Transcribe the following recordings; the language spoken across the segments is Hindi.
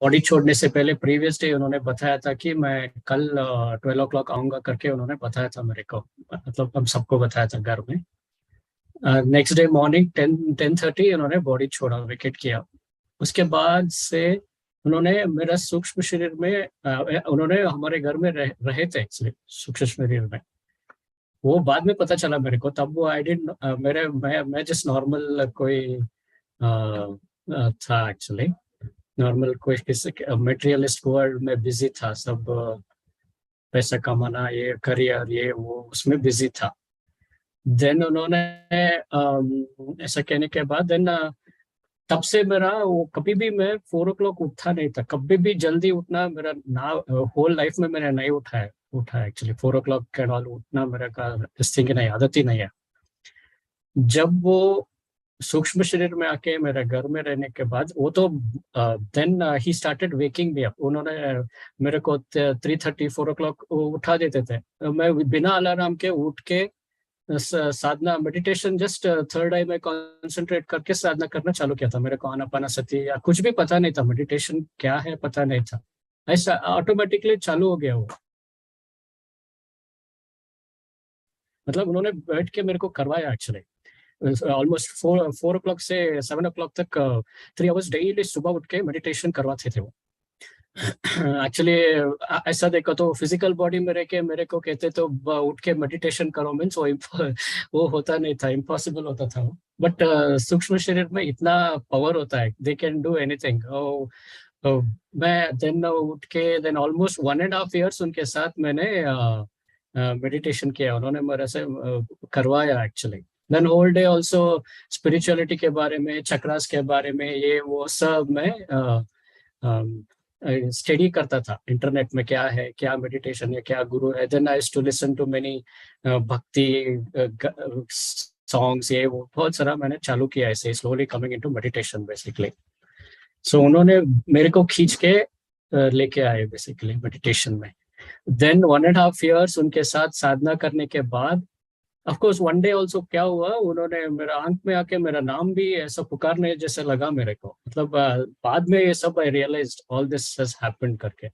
बॉडी छोड़ने से पहले प्रीवियस डे उन्होंने बताया था कि मैं कल 12 o'clock आऊंगा करके उन्होंने बताया था मेरे को, मतलब हम सबको बताया था घर में। नेक्स्ट डे मॉर्निंग 10:30 उन्होंने बॉडी छोड़ा, विकेट किया। उसके बाद से उन्होंने मेरा सूक्ष्म शरीर में उन्होंने हमारे घर में रहे थे एक्चुअली सूक्ष्म शरीर में। वो बाद में पता चला मेरे को, तब वो आई डिड मेरे मैं जस्ट नॉर्मल कोई था एक्चुअली, नॉर्मल कोई किसी मटेरियलिस्ट वर्ल्ड में बिजी था, सब पैसा कमाना, ये करियर, ये वो, उसमें बिजी था। देन उन्होंने ऐसा कहने के बाद देन तब से मेरा वो कभी भी मैं 4 o'clock उठा नहीं था, कभी भी जल्दी उठना मेरा ना, होल लाइफ में मैंने नहीं उठा एक्चुअली 4 o'clock के बाद उठना मेरा का इस थिंग नहीं, आदत ही नहीं है। जब वो सूक्ष्म शरीर में आके मेरे घर में रहने के बाद वो तो देन ही स्टार्टेड वेकिंग मी अप। उन्होंने मेरे को 3:30 4 o'clock उठा देते थे, मैं बिना अलार्म के उठ के साधना मेडिटेशन जस्ट थर्ड आई में कंसंट्रेट करके साधना करना चालू किया था। मेरे को आनापानसति या कुछ भी पता नहीं था, मेडिटेशन क्या है पता नहीं था, ऐसा ऑटोमेटिकली चालू हो गया वो। मतलब उन्होंने बैठ के मेरे को करवाया एक्चुअली, ऑलमोस्ट 4 o'clock से 7 o'clock तक 3 hours डेली सुबह उठ के मेडिटेशन करवाते थे वो। एक्चुअली ऐसा देखो तो फिजिकल बॉडी में रह के मेरे को कहते तो उठ के मेडिटेशन करो मीन्स वो होता नहीं था, इम्पॉसिबल होता था वो। बट सूक्ष्म शरीर में इतना पावर होता है, दे कैन डू एनीथिंग। मैं देन उठ के देन ऑलमोस्ट 1.5 years उनके साथ मैंने मेडिटेशन किया, उन्होंने मेरे से करवाया actually. Then whole day also spirituality के बारे में, चक्रास के बारे में, ये वो सब मैं स्टडी करता था इंटरनेट में, क्या है, क्या मेडिटेशन है, क्या गुरु है। Then I to listen to many bhakti songs, ये वो बहुत सारा मैंने चालू किया ऐसे, slowly coming into meditation basically. So उन्होंने मेरे को खींच के लेके आए बेसिकली मेडिटेशन में। देन 1.5 years उनके साथ साधना करने के बाद of course one day also क्या हुआ, उन्होंने मेरा आंख में आके मेरा नाम भी ऐसा पुकारने जैसे लगा मेरे को, मतलब बाद में ये सब I realized all this has happened करके।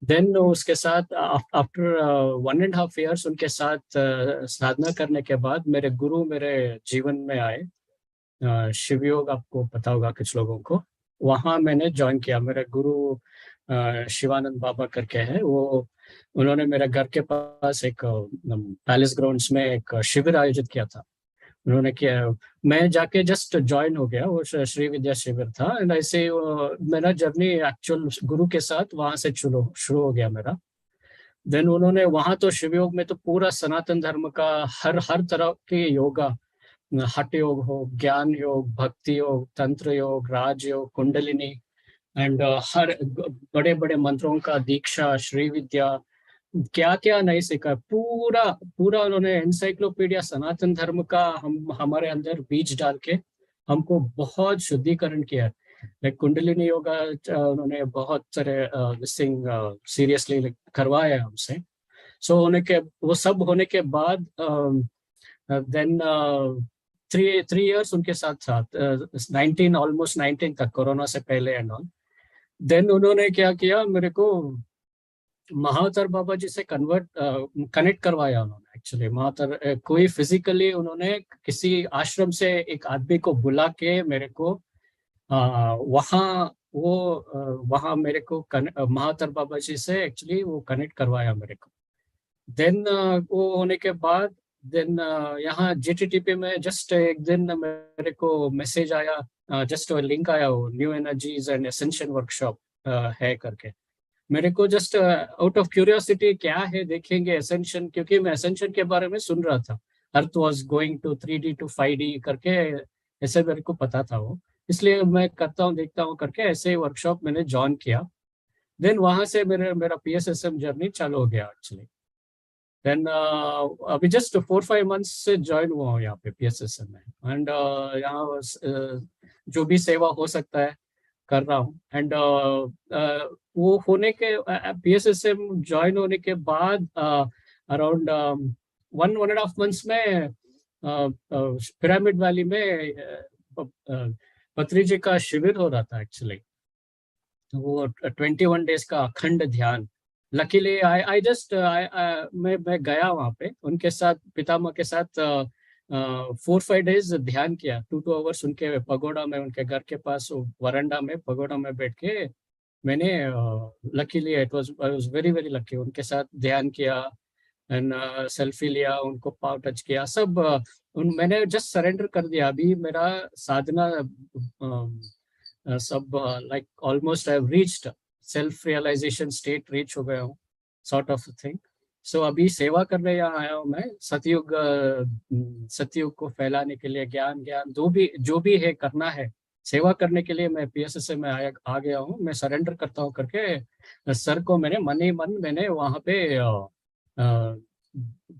देन उसके साथ आफ्टर 1.5 years उनके साथ साधना करने के बाद मेरे गुरु मेरे जीवन में आए। शिवयोग आपको पता होगा कुछ लोगों को, वहाँ मैंने ज्वाइन किया। मेरे गुरु शिवानंद बाबा करके है वो, उन्होंने मेरे घर के पास एक पैलेस ग्राउंड्स में एक शिविर आयोजित किया था। उन्होंने किया, मैं जाके जस्ट ज्वाइन हो गया, वो श्री विद्या शिविर था। एंड ऐसे मेरा जर्नी एक्चुअल गुरु के साथ वहां से शुरू हो गया मेरा। देन उन्होंने वहां तो शिवयोग में तो पूरा सनातन धर्म का हर हर तरह के योगा, हठ योग हो, ज्ञान योग, भक्ति योग, तंत्र योग, राजयोग, कुंडलिनी एंड हर बड़े बड़े मंत्रों का दीक्षा, श्री विद्या, क्या क्या नहीं सीखा, पूरा पूरा उन्होंने एनसाइक्लोपीडिया सनातन धर्म का हम हमारे अंदर बीज डाल के हमको बहुत शुद्धिकरण किया। लाइक कुंडलिनी योगा उन्होंने बहुत सारे सीरियसली करवाया हमसे। सो होने के वो सब होने के बाद देन 3 years उनके साथ साथ 19 ऑलमोस्ट 19 तक, कोरोना से पहले एंड ऑल। देन उन्होंने क्या किया, मेरे को महावतार बाबा जी से कनेक्ट करवाया उन्होंने एक्चुअली। महावतार कोई फिजिकली उन्होंने किसी आश्रम से एक आदमी को बुला के मेरे को वहाँ मेरे को महावतार बाबा जी से एक्चुअली वो कनेक्ट करवाया मेरे को। देन वो होने के बाद देन यहाँ GTTP में जस्ट एक दिन मेरे को मैसेज आया, जस्ट लिंक आया, वो new energies and essential workshop है करके। मेरे को जस्ट आउट ऑफ क्यूरियोसिटी क्या है देखेंगे एसेंशन, क्योंकि मैं एसेंशन के बारे में सुन रहा था, earth was going to 3D to 5D करके, ऐसे मेरे को पता था वो, इसलिए मैं करता हूँ देखता हूँ करके ऐसे वर्कशॉप मैंने ज्वाइन किया। देन वहां से मेरा PSSM जर्नी चालू हो गया एक्चुअली। देन अभी जस्ट 4-5 months से ज्वाइन हुआ हूँ यहाँ पे PSSM में। एंड यहाँ जो भी सेवा हो सकता है कर रहा हूँ। एंड वो होने के PSSM ज्वाइन होने के बाद अराउंड 1.5 months में पिरामिड वैली में पत्री जी का शिविर हो रहा था एक्चुअली। वो 21 डेज का अखंड ध्यान। लकीली आई जस्ट मैं गया वहाँ पे उनके साथ, पितामह के साथ 4-5 डेज ध्यान किया, 2-2 आवर्स उनके पगोड़ा में, उनके घर के पास वरांडा में पगोड़ा में बैठ के मैंने luckily it was I was very very lucky, उनके साथ ध्यान किया एंड सेल्फी लिया, उनको पाव टच किया, सब मैंने जस्ट सरेंडर कर दिया। अभी मेरा साधना सब like almost I have reached self realization state, reach हो गया हूँ सॉर्ट ऑफ थिंग। सो अभी सेवा करने यहाँ आया हूँ मैं, सतयुग सतयुग को फैलाने के लिए, ज्ञान ज्ञान जो भी है करना है, सेवा करने के लिए मैं पीएसएस में आ गया हूँ। मैं सरेंडर करता हूँ करके सर को मैंने मन ही मन मैंने वहाँ पे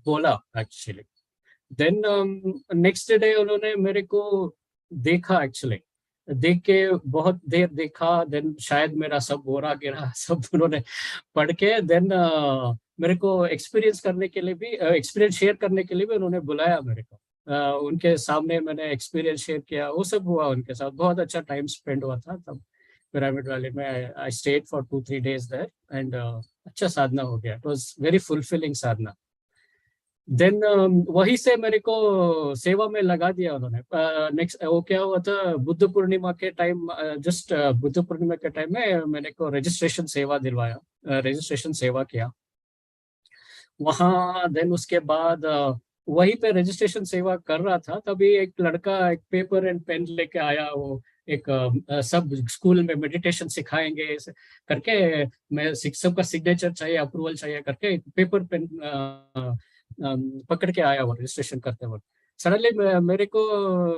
बोला एक्चुअली। देन नेक्स्ट डे उन्होंने मेरे को देखा एक्चुअली, देख के बहुत देर देखा, देन शायद मेरा सब बोरा गिरा सब उन्होंने पढ़ के, देन मेरे को एक्सपीरियंस करने के लिए भी, एक्सपीरियंस शेयर करने के लिए भी उन्होंने बुलाया मेरे को। उनके सामने मैंने एक्सपीरियंस शेयर किया, वो सब हुआ उनके साथ, बहुत अच्छा टाइम स्पेंड हुआ था तब पिरामिड वैली में। I stayed for 2-3 days there and अच्छा साधना हो गया, इट वाज वेरी फुलफिलिंग साधना। देन वहीं से मेरे को सेवा में लगा दिया उन्होंने। नेक्स्ट वो क्या हुआ था, बुद्ध पूर्णिमा के टाइम, जस्ट बुद्ध पूर्णिमा के टाइम में मैंने को रजिस्ट्रेशन सेवा दिलवाया, रजिस्ट्रेशन सेवा किया वहाँ। देन उसके बाद वहीं पे रजिस्ट्रेशन सेवा कर रहा था, तभी एक लड़का एक पेपर एंड पेन लेके आया, वो एक सब स्कूल में मेडिटेशन सिखाएंगे करके, मैं शिक्षक का सिग्नेचर चाहिए, अप्रूवल चाहिए करके पेपर पेन पकड़ के आया वो रजिस्ट्रेशन करते वक्त। सडनली मेरे को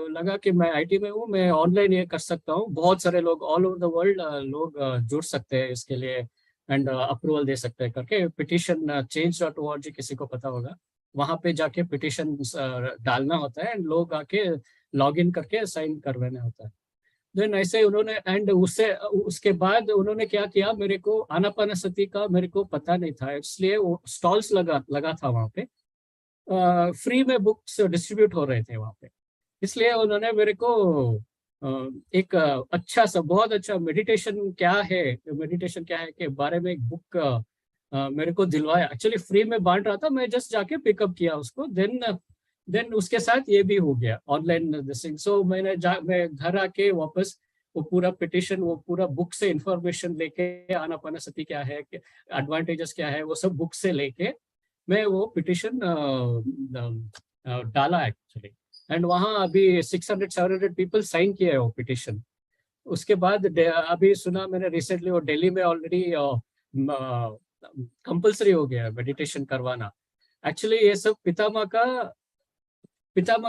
लगा कि मैं आईटी में हूँ, मैं ऑनलाइन ये कर सकता हूँ, बहुत सारे लोग ऑल ओवर द वर्ल्ड लोग जुड़ सकते हैं इसके लिए एंड अप्रूवल दे सकते हैं करके। पिटिशन change.org किसी को पता होगा, वहां पे जाके पिटिशन डालना होता है एंड लोग आके लॉग इन करके साइन करवाना होता है। देन ऐसे उन्होंने एंड उससे उसके बाद उन्होंने क्या किया, मेरे को आनापानसति का मेरे को पता नहीं था, इसलिए वो स्टॉल्स लगा था वहाँ पे, फ्री में बुक्स डिस्ट्रीब्यूट हो रहे थे वहाँ पे, इसलिए उन्होंने मेरे को एक अच्छा सा बहुत अच्छा मेडिटेशन क्या है के बारे में एक बुक मेरे को दिलवाया। एक्चुअली फ्री में बांट रहा था, मैं जस्ट जाके पिकअप किया उसको। देन उसके साथ ये भी हो गया ऑनलाइन दिसिंग। सो मैं घर आके वापस वो पूरा पिटिशन, वो पूरा बुक से इंफॉर्मेशन लेके, आनापानसति क्या है, एडवांटेजेस क्या है, वो सब बुक से लेके मैं वो पिटिशन डाला एक्चुअली। एंड वहाँ अभी 600-700 पीपल साइन किए वो पिटिशन। उसके बाद अभी सुना मैंने रिसेंटली वो दिल्ली में ऑलरेडी कंपल्सरी हो गया मेडिटेशन करवाना। एक्चुअली ये सब पितामह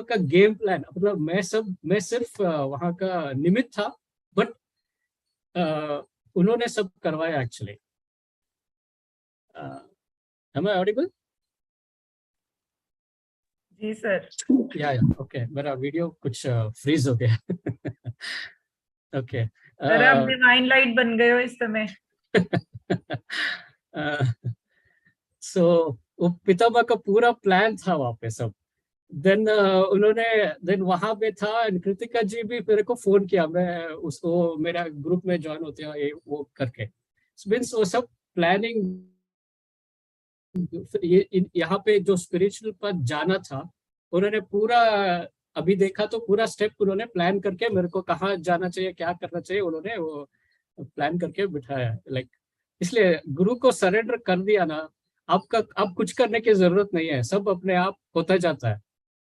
का गेम प्लान, मतलब मैं सिर्फ वहाँ का निमित्त था, बट उन्होंने सब करवाया एक्चुअली। am I audible? जी सर। या ओके, मेरा वीडियो कुछ फ्रीज हो गया। ओके सर आप डिवाइन लाइट बन गए हो इस समय। सो वो पितामह का पूरा प्लान था वहाँ पे सब। देन वहां पे था, कृतिका जी भी मेरे को फोन किया, मैं उसको मेरा ग्रुप में ज्वाइन होते हैं ये वो करके, मीन्स वो सब प्लानिंग। यहाँ पे जो स्पिरिचुअल पद जाना था उन्होंने पूरा, अभी देखा तो पूरा स्टेप उन्होंने प्लान करके मेरे को कहाँ जाना चाहिए, क्या करना चाहिए, उन्होंने वो प्लान करके बिठाया लाइक। इसलिए गुरु को सरेंडर कर दिया ना, आप कुछ करने की जरूरत नहीं है, सब अपने आप होता जाता है।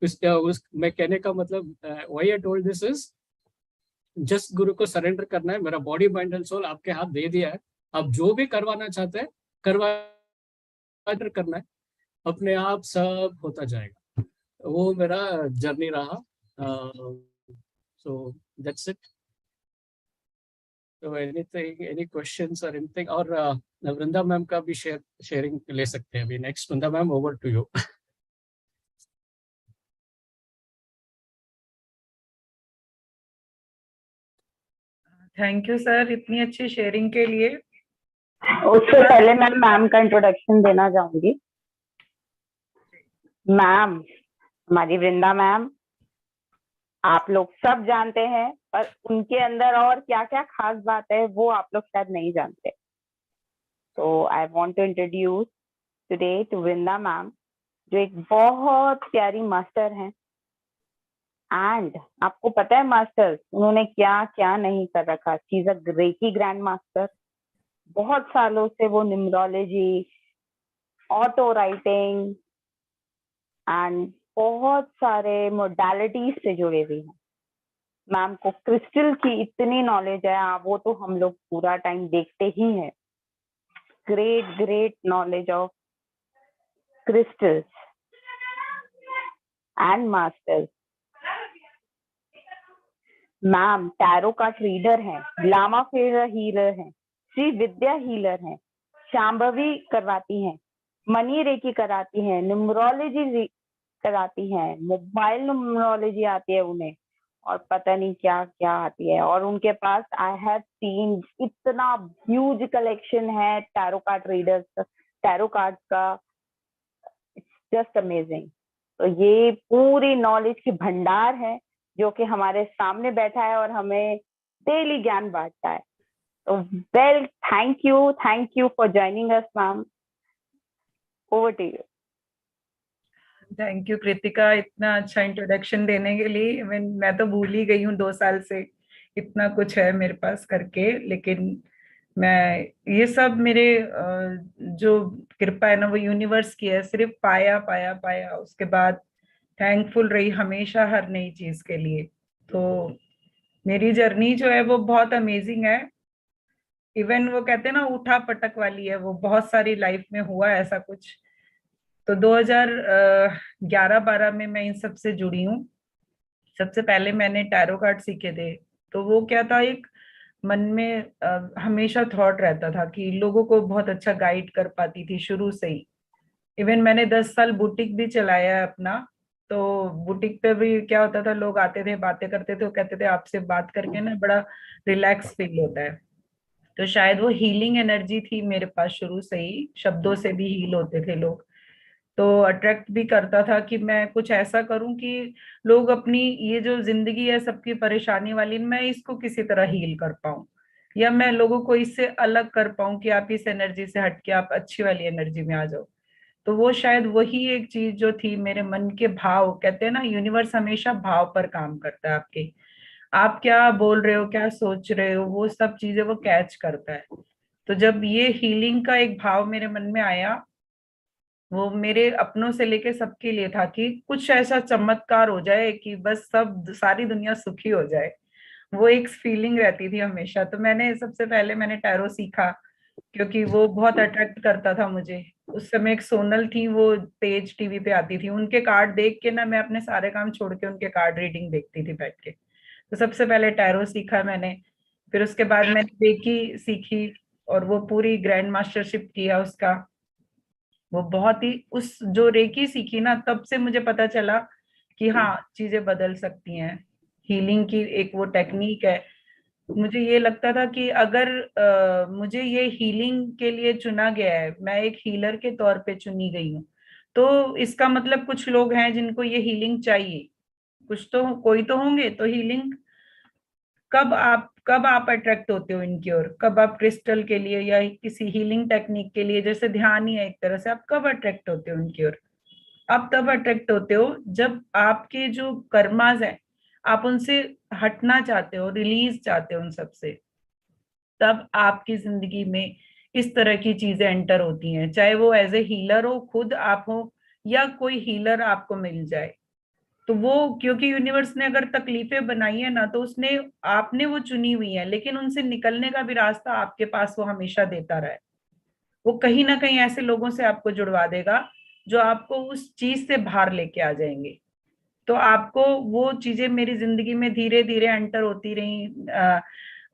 मैं कहने का मतलब why I told this is just गुरु को सरेंडर करना है, मेरा बॉडी माइंड एंड सोल आपके हाथ दे दिया है, आप जो भी करवाना चाहते हैं करना है, अपने आप सब होता जाएगा। वो मेरा जर्नी रहा। सो दैट्स इट। तो एनीथिंग, एनी क्वेश्चंस और एनीथिंग, और वृंदा मैम का भी शेयरिंग ले सकते हैं अभी next. Vrinda ma'am, over to you. Thank you sir इतनी अच्छी शेयरिंग के लिए। उससे पहले मैं मैम का इंट्रोडक्शन देना चाहूंगी। मैम, हमारी वृंदा मैम, आप लोग सब जानते हैं और उनके अंदर और क्या क्या खास बात है वो आप लोग शायद नहीं जानते. तो I want to introduce today to Vrinda ma'am, जो एक बहुत प्यारी मास्टर हैं. एंड आपको पता है मास्टर्स उन्होंने क्या क्या नहीं कर रखा. She is a reiki grand master. बहुत सालों से वो न्यूमरोलॉजी, ऑटो राइटिंग एंड बहुत सारे मोडालिटीज से जुड़े हुए हैं. मैम को क्रिस्टल की इतनी नॉलेज है, वो तो हम लोग पूरा टाइम देखते ही हैं. Great great knowledge of crystals and masters. Ma'am tarot card reader हैं, लामा फेरा हीलर हैं, श्री विद्या हीलर हैं, शांभवी करवाती हैं, मनी रेकी कराती हैं, न्यूमरोलॉजी कराती हैं, मोबाइल न्यूमरोलॉजी आती है उन्हें, और पता नहीं क्या क्या आती है. और उनके पास आई हैव सीन इतना ह्यूज कलेक्शन है tarot card readers, tarot card का. Just amazing. तो ये पूरी नॉलेज की भंडार है जो कि हमारे सामने बैठा है और हमें डेली ज्ञान बांटता है. तो well, thank you for joining us ma'am. Over to you. Thank you Kritika, इतना अच्छा इंट्रोडक्शन देने के लिए. इवन मैं तो भूल ही गई हूँ 2 साल से, इतना कुछ है मेरे पास करके. लेकिन मैं ये सब मेरे जो कृपा है ना वो यूनिवर्स की है. सिर्फ पाया पाया पाया, उसके बाद थैंकफुल रही हमेशा हर नई चीज के लिए. तो मेरी जर्नी जो है वो बहुत अमेजिंग है. इवन वो कहते हैं ना उठा पटक वाली है, वो बहुत सारी लाइफ में हुआ है ऐसा कुछ. तो 2011-12 में मैं इन सब से जुड़ी हूँ. सबसे पहले मैंने टैरो कार्ड सीखे थे. तो वो क्या था, एक मन में हमेशा थॉट रहता था कि लोगों को बहुत अच्छा गाइड कर पाती थी शुरू से ही. इवन मैंने 10 साल बुटीक भी चलाया है अपना. तो बुटीक पे भी क्या होता था, लोग आते थे, बातें करते थे, वो कहते थे आपसे बात करके ना बड़ा रिलैक्स फील होता है. तो शायद वो हीलिंग एनर्जी थी मेरे पास शुरू से ही. शब्दों से भी हील होते थे लोग. तो अट्रैक्ट भी करता था कि मैं कुछ ऐसा करूं कि लोग अपनी ये जो जिंदगी है सबकी परेशानी वाली, मैं इसको किसी तरह हील कर पाऊं, या मैं लोगों को इससे अलग कर पाऊं कि आप इस एनर्जी से हट के आप अच्छी वाली एनर्जी में आ जाओ. तो वो शायद वही एक चीज जो थी मेरे मन के भाव. कहते हैं ना यूनिवर्स हमेशा भाव पर काम करता है आपके. आप क्या बोल रहे हो, क्या सोच रहे हो, वो सब चीजें वो कैच करता है. तो जब ये हीलिंग का एक भाव मेरे मन में आया, वो मेरे अपनों से लेके सबके लिए था कि कुछ ऐसा चमत्कार हो जाए कि बस सब सारी दुनिया सुखी हो जाए. वो एक फीलिंग रहती थी हमेशा. तो मैंने सबसे पहले मैंने टैरो सीखा क्योंकि वो बहुत अट्रैक्ट करता था मुझे. उस समय एक सोनल थी, वो तेज टीवी पे आती थी, उनके कार्ड देख के ना मैं अपने सारे काम छोड़ के उनके कार्ड रीडिंग देखती थी बैठ के. तो सबसे पहले टैरो सीखा मैंने. फिर उसके बाद मैंने रेकी सीखी और वो पूरी ग्रैंड मास्टरशिप किया उसका. वो बहुत ही उस जो रेकी सीखी ना, तब से मुझे पता चला कि हाँ चीजें बदल सकती हैं. हीलिंग की एक वो टेक्निक है. मुझे ये लगता था कि अगर मुझे ये हीलिंग के लिए चुना गया है, मैं एक हीलर के तौर पे चुनी गई हूँ, तो इसका मतलब कुछ लोग हैं जिनको ये हीलिंग चाहिए. कुछ तो कोई तो होंगे. तो हीलिंग कब आप अट्रैक्ट होते हो इनकी ओर, कब आप क्रिस्टल के लिए या किसी हीलिंग टेक्निक के लिए, जैसे ध्यान ही है एक तरह से, आप कब अट्रैक्ट होते हो इनकी ओर? आप तब अट्रैक्ट होते हो जब आपके जो कर्मास हैं आप उनसे हटना चाहते हो, रिलीज चाहते हो उन सब से. तब आपकी जिंदगी में इस तरह की चीजें एंटर होती हैं, चाहे वो एज ए हीलर हो, खुद आप हो, या कोई हीलर आपको मिल जाए. तो वो क्योंकि यूनिवर्स ने अगर तकलीफें बनाई है ना, तो उसने आपने वो चुनी हुई है, लेकिन उनसे निकलने का भी रास्ता आपके पास वो हमेशा देता रहा है. वो कहीं ना कहीं ऐसे लोगों से आपको जुड़वा देगा जो आपको उस चीज से बाहर लेके आ जाएंगे. तो आपको वो चीजें मेरी जिंदगी में धीरे धीरे एंटर होती रही.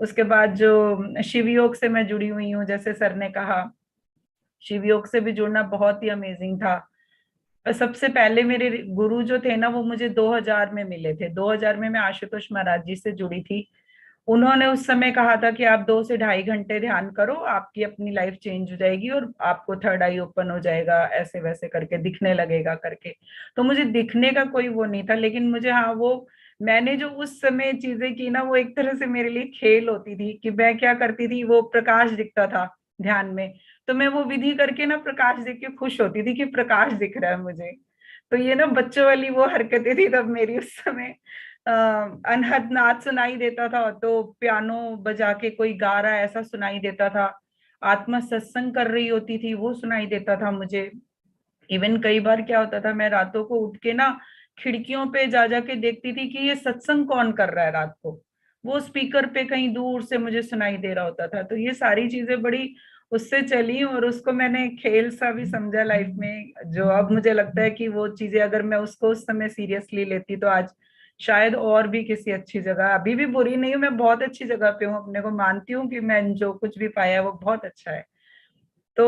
उसके बाद जो शिव योग से मैं जुड़ी हुई हूँ, जैसे सर ने कहा, शिव योग से भी जुड़ना बहुत ही अमेजिंग था. सबसे पहले मेरे गुरु जो थे ना, वो मुझे 2000 में मिले थे. 2000 में मैं आशुतोष महाराज जी से जुड़ी थी. उन्होंने उस समय कहा था कि आप 2 से ढाई घंटे ध्यान करो, आपकी अपनी लाइफ चेंज हो जाएगी और आपको थर्ड आई ओपन हो जाएगा, ऐसे वैसे करके दिखने लगेगा करके. तो मुझे दिखने का कोई वो नहीं था, लेकिन मुझे हाँ वो मैंने जो उस समय चीजें की ना, वो एक तरह से मेरे लिए खेल होती थी कि मैं क्या करती थी, वो प्रकाश दिखता था ध्यान में, तो मैं वो विधि करके ना प्रकाश देख के खुश होती थी कि प्रकाश दिख रहा है मुझे। तो ये ना बच्चों वाली वो हरकतें थी तब मेरी उस समय। अनहद नाद सुनाई देता था तो पियानो बजा के कोई गा रहा है ऐसा सुनाई देता था, आत्मा सत्संग कर रही होती थी वो सुनाई देता था मुझे। इवन कई बार क्या होता था, मैं रातों को उठ के ना खिड़कियों पे जा जाके देखती थी कि ये सत्संग कौन कर रहा है रात को, वो स्पीकर पे कहीं दूर से मुझे सुनाई दे रहा होता था। तो ये सारी चीजें बड़ी उससे चली और उसको मैंने खेल सा भी समझा लाइफ में, जो अब मुझे लगता है कि वो चीजें अगर मैं उसको उस समय सीरियसली लेती तो आज शायद और भी किसी अच्छी जगह, अभी भी बुरी नहीं हूँ, मैं बहुत अच्छी जगह पे हूँ, अपने को मानती हूँ कि मैं जो कुछ भी पाया वो बहुत अच्छा है। तो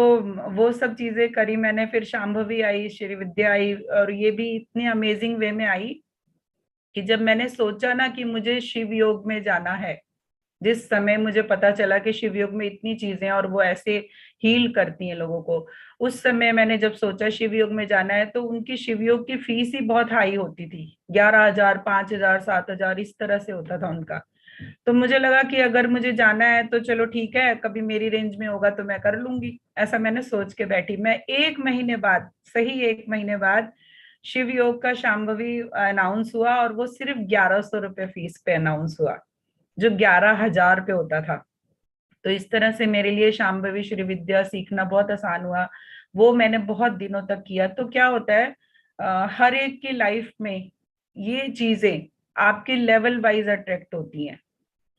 वो सब चीजें करी मैंने। फिर शांभवी आई, श्री विद्या आई, और ये भी इतनी अमेजिंग वे में आई कि जब मैंने सोचा ना कि मुझे शिव योग में जाना है, जिस समय मुझे पता चला कि शिव योग में इतनी चीजें हैं और वो ऐसे हील करती हैं लोगों को, उस समय मैंने जब सोचा शिव योग में जाना है, तो उनकी शिव योग की फीस ही बहुत हाई होती थी, 11,000, 5,000, 7,000 इस तरह से होता था उनका। तो मुझे लगा कि अगर मुझे जाना है तो चलो ठीक है, कभी मेरी रेंज में होगा तो मैं कर लूंगी, ऐसा मैंने सोच के बैठी। मैं 1 महीने बाद, सही 1 महीने बाद शिव योग का शांभवी अनाउंस हुआ, और वो सिर्फ 1,100 रुपये फीस पे अनाउंस हुआ, जो 11,000 पे होता था। तो इस तरह से मेरे लिए शांभवी श्री विद्या सीखना बहुत आसान हुआ। वो मैंने बहुत दिनों तक किया। तो क्या होता है, हर एक की लाइफ में ये चीजें आपके लेवल वाइज अट्रैक्ट होती हैं।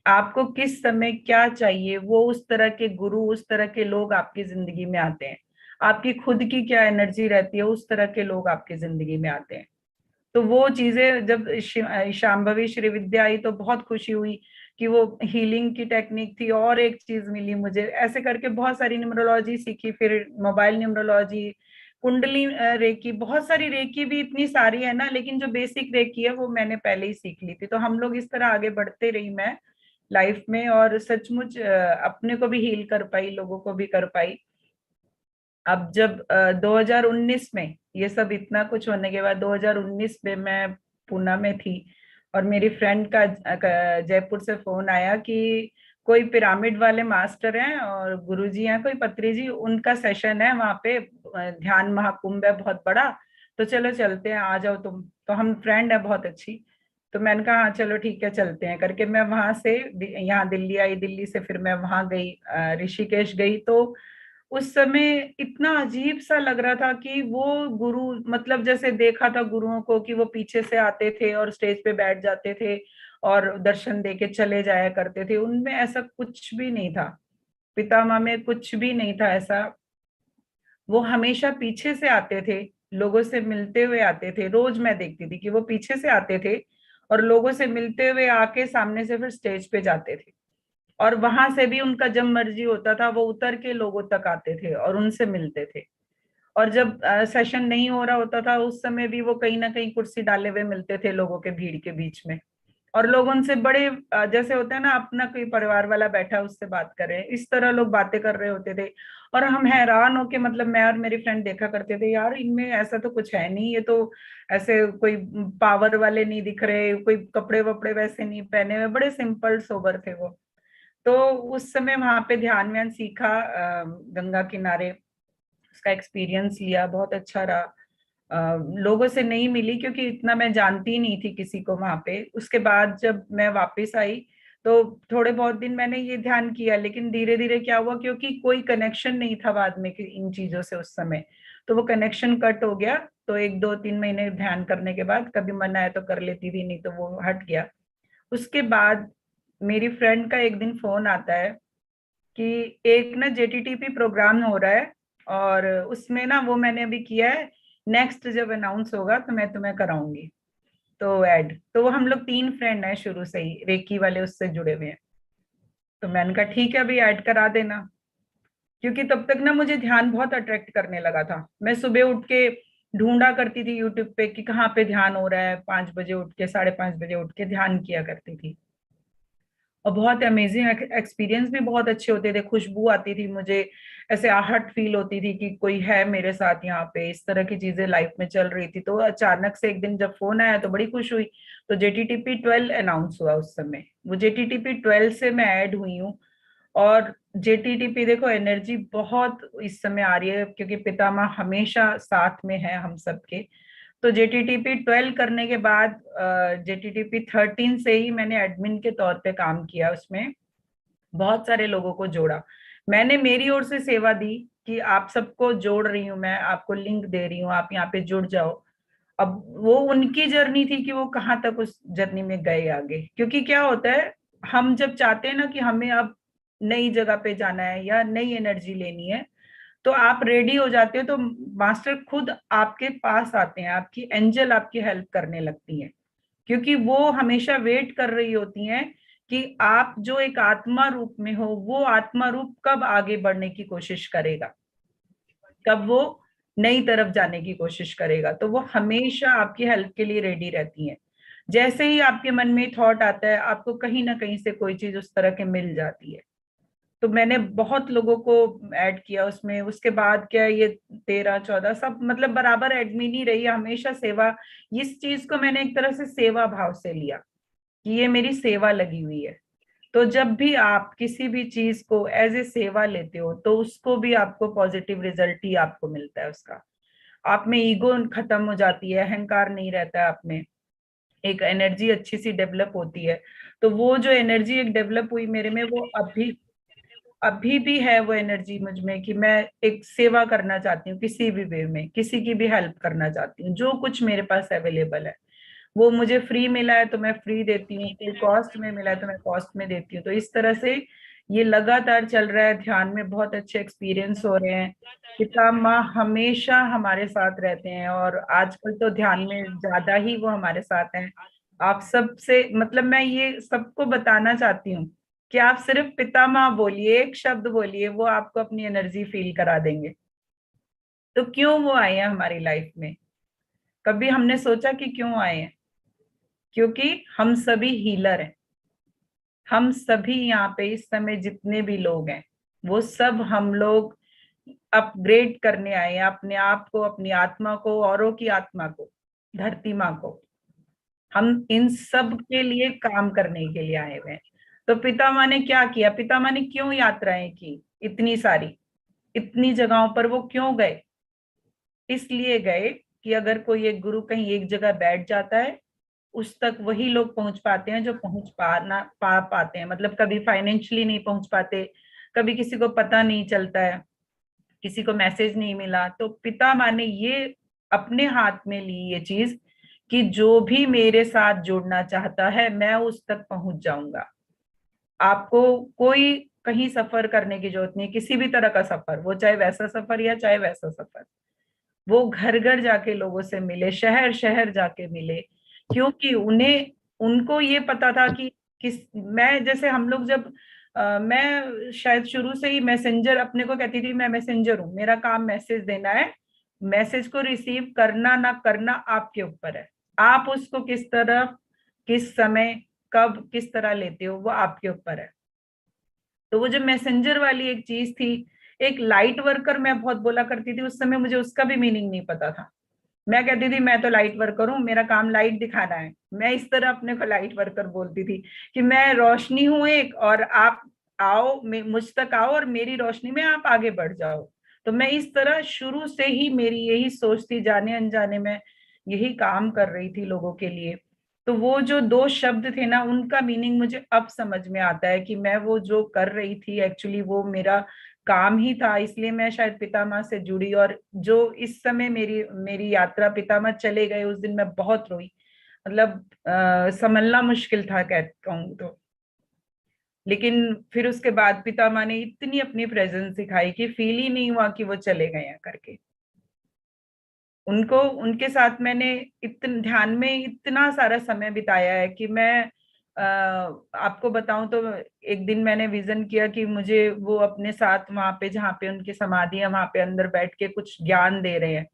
आपको किस समय क्या चाहिए, वो उस तरह के गुरु, उस तरह के लोग आपकी जिंदगी में आते हैं। आपकी खुद की क्या एनर्जी रहती है, उस तरह के लोग आपकी जिंदगी में आते हैं। तो वो चीजें जब शांभवी श्री विद्या आई तो बहुत खुशी हुई कि वो हीलिंग की टेक्निक थी, और एक चीज मिली मुझे, ऐसे करके बहुत सारी न्यूमरोलॉजी सीखी, फिर मोबाइल न्यूमरोलॉजी, कुंडली रेकी, बहुत सारी रेकी भी इतनी सारी है ना, लेकिन जो बेसिक रेकी है वो मैंने पहले ही सीख ली थी। तो हम लोग इस तरह आगे बढ़ते रही मैं लाइफ में, और सचमुच अपने को भी हील कर पाई, लोगों को भी कर पाई। अब जब 2019 में ये सब इतना कुछ होने के बाद 2019 में मैं पूना में थी, और मेरी फ्रेंड का जयपुर से फोन आया कि कोई पिरामिड वाले मास्टर हैं और गुरुजी हैं, कोई पत्री जी, उनका सेशन है वहां पे, ध्यान महाकुंभ है बहुत बड़ा, तो चलो चलते हैं, आ जाओ तुम। तो हम फ्रेंड है बहुत अच्छी, तो मैंने कहा हाँ चलो ठीक है चलते हैं करके, मैं वहां से यहाँ दिल्ली आई, दिल्ली से फिर मैं वहां गई, ऋषिकेश गई। तो उस समय इतना अजीब सा लग रहा था कि वो गुरु, मतलब जैसे देखा था गुरुओं को कि वो पीछे से आते थे और स्टेज पे बैठ जाते थे और दर्शन दे के चले जाया करते थे, उनमें ऐसा कुछ भी नहीं था। पितामह में कुछ भी नहीं था ऐसा। वो हमेशा पीछे से आते थे, लोगों से मिलते हुए आते थे। रोज मैं देखती थी कि वो पीछे से आते थे और लोगों से मिलते हुए आके सामने से फिर स्टेज पे जाते थे, और वहां से भी उनका जब मर्जी होता था वो उतर के लोगों तक आते थे और उनसे मिलते थे। और जब सेशन नहीं हो रहा होता था उस समय भी वो कहीं ना कहीं कुर्सी डाले हुए मिलते थे लोगों के भीड़ के बीच में, और लोग उनसे बड़े जैसे होते हैं ना, अपना कोई परिवार वाला बैठा है उससे बात कर रहे हैं, इस तरह लोग बातें कर रहे होते थे। और हम हैरान होके, मतलब मैं और मेरी फ्रेंड देखा करते थे, यार इनमें ऐसा तो कुछ है नहीं, ये तो ऐसे कोई पावर वाले नहीं दिख रहे, कोई कपड़े वपड़े वैसे नहीं पहने हुए, बड़े सिंपल सोबर थे वो। तो उस समय वहां पे ध्यान व्यान सीखा, गंगा किनारे उसका एक्सपीरियंस लिया, बहुत अच्छा रहा। लोगों से नहीं मिली क्योंकि इतना मैं जानती नहीं थी किसी को वहां पे। उसके बाद जब मैं वापस आई तो थोड़े बहुत दिन मैंने ये ध्यान किया, लेकिन धीरे धीरे क्या हुआ, क्योंकि कोई कनेक्शन नहीं था बाद में इन चीजों से उस समय, तो वो कनेक्शन कट हो गया। तो 1, 2, 3 महीने ध्यान करने के बाद कभी मन आया तो कर लेती थी, नहीं तो वो हट गया। उसके बाद मेरी फ्रेंड का एक दिन फोन आता है कि एक ना JTTP प्रोग्राम हो रहा है, और उसमें ना वो मैंने अभी किया है, नेक्स्ट जब अनाउंस होगा तो मैं तुम्हें कराऊंगी तो ऐड। तो वो हम लोग 3 फ्रेंड हैं शुरू से ही, रेकी वाले उससे जुड़े हुए हैं। तो मैंने कहा ठीक है अभी ऐड करा देना, क्योंकि तब तक ना मुझे ध्यान बहुत अट्रैक्ट करने लगा था। मैं सुबह उठ के ढूंढा करती थी यूट्यूब पे कि कहाँ पे ध्यान हो रहा है, 5 बजे उठ के, 5:30 बजे उठ के ध्यान किया करती थी। और बहुत अमेजिंग एक्सपीरियंस भी बहुत अच्छे होते थे, खुशबू आती थी मुझे, ऐसे आहट फील होती थी कि कोई है मेरे साथ यहाँ पे, इस तरह की चीजें लाइफ में चल रही थी। तो अचानक से एक दिन जब फोन आया तो बड़ी खुश हुई। तो JTTP 12 अनाउंस हुआ उस समय, वो JTTP 12 से मैं ऐड हुई हूँ। और JTTP देखो एनर्जी बहुत इस समय आ रही है, क्योंकि पितामह हमेशा साथ में है हम सबके। तो JTTP 12 करने के बाद JTTP 13 से ही मैंने एडमिन के तौर पे काम किया, उसमें बहुत सारे लोगों को जोड़ा। मैंने मेरी ओर से सेवा दी कि आप सबको जोड़ रही हूँ, मैं आपको लिंक दे रही हूँ, आप यहाँ पे जुड़ जाओ। अब वो उनकी जर्नी थी कि वो कहाँ तक उस जर्नी में गए आगे। क्योंकि क्या होता है, हम जब चाहते हैं ना कि हमें अब नई जगह पे जाना है या नई एनर्जी लेनी है, तो आप रेडी हो जाते हो तो मास्टर खुद आपके पास आते हैं, आपकी एंजल आपकी हेल्प करने लगती है। क्योंकि वो हमेशा वेट कर रही होती हैं कि आप जो एक आत्मा रूप में हो, वो आत्मा रूप कब आगे बढ़ने की कोशिश करेगा, कब वो नई तरफ जाने की कोशिश करेगा। तो वो हमेशा आपकी हेल्प के लिए रेडी रहती हैं। जैसे ही आपके मन में थॉट आता है, आपको कहीं ना कहीं से कोई चीज उस तरह के मिल जाती है। तो मैंने बहुत लोगों को ऐड किया उसमें। उसके बाद क्या है, ये 13-14 सब मतलब बराबर एडमिन ही रही है, हमेशा सेवा। इस चीज को मैंने एक तरह से सेवा भाव से लिया कि ये मेरी सेवा लगी हुई है। तो जब भी आप किसी भी चीज को एज ए सेवा लेते हो, तो उसको भी आपको पॉजिटिव रिजल्ट ही आपको मिलता है उसका। आप में ईगो खत्म हो जाती है, अहंकार नहीं रहता है आप में, एक एनर्जी अच्छी सी डेवलप होती है। तो वो जो एनर्जी एक डेवलप हुई मेरे में, वो अभी अभी भी है वो एनर्जी मुझ में, कि मैं एक सेवा करना चाहती हूँ, किसी भी वे में किसी की भी हेल्प करना चाहती हूँ। जो कुछ मेरे पास अवेलेबल है, वो मुझे फ्री मिला है तो मैं फ्री देती हूँ, कोई कॉस्ट में मिला है तो मैं कॉस्ट में देती हूँ। तो इस तरह से ये लगातार चल रहा है। ध्यान में बहुत अच्छे एक्सपीरियंस हो रहे हैं, पिता माँ हमेशा हमारे साथ रहते हैं, और आजकल तो ध्यान में ज्यादा ही वो हमारे साथ हैं। आप सबसे मतलब मैं ये सबको बताना चाहती हूँ कि आप सिर्फ पिता माँ बोलिए, एक शब्द बोलिए, वो आपको अपनी एनर्जी फील करा देंगे। तो क्यों वो आए हैं हमारी लाइफ में? कभी हमने सोचा कि क्यों आए हैं? क्योंकि हम सभी हीलर हैं। हम सभी यहाँ पे इस समय जितने भी लोग हैं, वो सब हम लोग अपग्रेड करने आए हैं अपने आप को, अपनी आत्मा को, औरों की आत्मा को, धरती माँ को। हम इन सब के लिए काम करने के लिए आए हुए हैं। तो पिता माँ ने क्या किया, पिता माँ ने क्यों यात्राएं की इतनी सारी, इतनी जगहों पर वो क्यों गए? इसलिए गए कि अगर कोई एक गुरु कहीं एक जगह बैठ जाता है, उस तक वही लोग पहुंच पाते हैं जो पा पाते हैं। मतलब कभी फाइनेंशियली नहीं पहुंच पाते, कभी किसी को पता नहीं चलता है, किसी को मैसेज नहीं मिला। तो पिता माँ ने ये अपने हाथ में ली ये चीज कि जो भी मेरे साथ जुड़ना चाहता है, मैं उस तक पहुंच जाऊंगा। आपको कोई कहीं सफर करने की जरूरत नहीं, किसी भी तरह का सफर, वो चाहे वैसा सफर या चाहे वैसा सफर। वो घर घर जाके लोगों से मिले, शहर शहर जाके मिले, क्योंकि उन्हें उनको ये पता था कि किस मैं जैसे हम लोग जब मैं शायद शुरू से ही मैसेंजर अपने को कहती थी, मैं मैसेंजर हूँ, मेरा काम मैसेज देना है। मैसेज को रिसीव करना ना करना आपके ऊपर है। आप उसको किस तरह, किस समय, कब, किस तरह लेते हो, वो आपके ऊपर है। तो वो जो मैसेंजर वाली एक चीज थी, एक लाइट वर्कर मैं बहुत बोला करती थी उस समय, मुझे उसका भी मीनिंग नहीं पता था। मैं कहती थी मैं तो लाइट वर्कर हूँ, मेरा काम लाइट दिखाना है। मैं इस तरह अपने को लाइट वर्कर बोलती थी कि मैं रोशनी हूँ एक, और आप आओ, मुझ तक आओ और मेरी रोशनी में आप आगे बढ़ जाओ। तो मैं इस तरह शुरू से ही मेरी यही सोच थी, जाने अनजाने में यही काम कर रही थी लोगों के लिए। तो वो जो दो शब्द थे ना, उनका मीनिंग मुझे अब समझ में आता है कि मैं वो जो कर रही थी एक्चुअली वो मेरा काम ही था। इसलिए मैं शायद पितामह से जुड़ी, और जो इस समय मेरी मेरी यात्रा, पितामह चले गए उस दिन मैं बहुत रोई। मतलब समझना मुश्किल था कहूँ तो। लेकिन फिर उसके बाद पितामह ने इतनी अपनी प्रेजेंस दिखाई कि फील ही नहीं हुआ कि वो चले गए हैं करके। उनको, उनके साथ मैंने इतने ध्यान में इतना सारा समय बिताया है कि मैं आपको बताऊं तो एक दिन मैंने विजन किया कि मुझे वो अपने साथ वहां पे, जहाँ पे उनकी समाधि है, वहां पे अंदर बैठ के कुछ ज्ञान दे रहे हैं।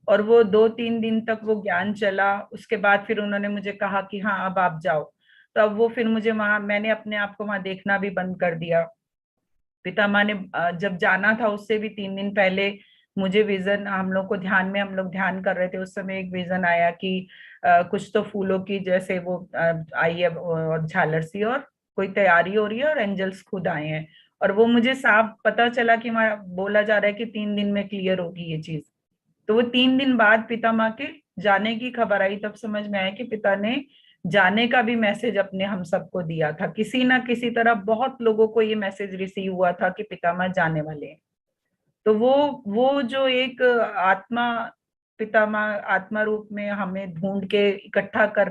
और वो 2-3 दिन तक वो ज्ञान चला। उसके बाद फिर उन्होंने मुझे कहा कि हाँ अब आप जाओ। तो अब वो फिर मुझे वहां, मैंने अपने आप को वहां देखना भी बंद कर दिया। पितामह ने जब जाना था उससे भी 3 दिन पहले मुझे विजन, हम लोग को ध्यान में, हम लोग ध्यान कर रहे थे उस समय, एक विजन आया कि कुछ तो फूलों की जैसे वो आई है और झालर सी, और कोई तैयारी हो रही है और एंजल्स खुद आए हैं। और वो मुझे साफ पता चला कि वहां बोला जा रहा है कि 3 दिन में क्लियर होगी ये चीज। तो वो 3 दिन बाद पितामह के जाने की खबर आई, तब समझ में आया कि पिता ने जाने का भी मैसेज अपने हम सबको दिया था। किसी ना किसी तरह बहुत लोगों को ये मैसेज रिसीव हुआ था कि पितामह जाने वाले हैं। तो वो जो एक आत्मा, पितामह आत्मा रूप में हमें ढूंढ के इकट्ठा कर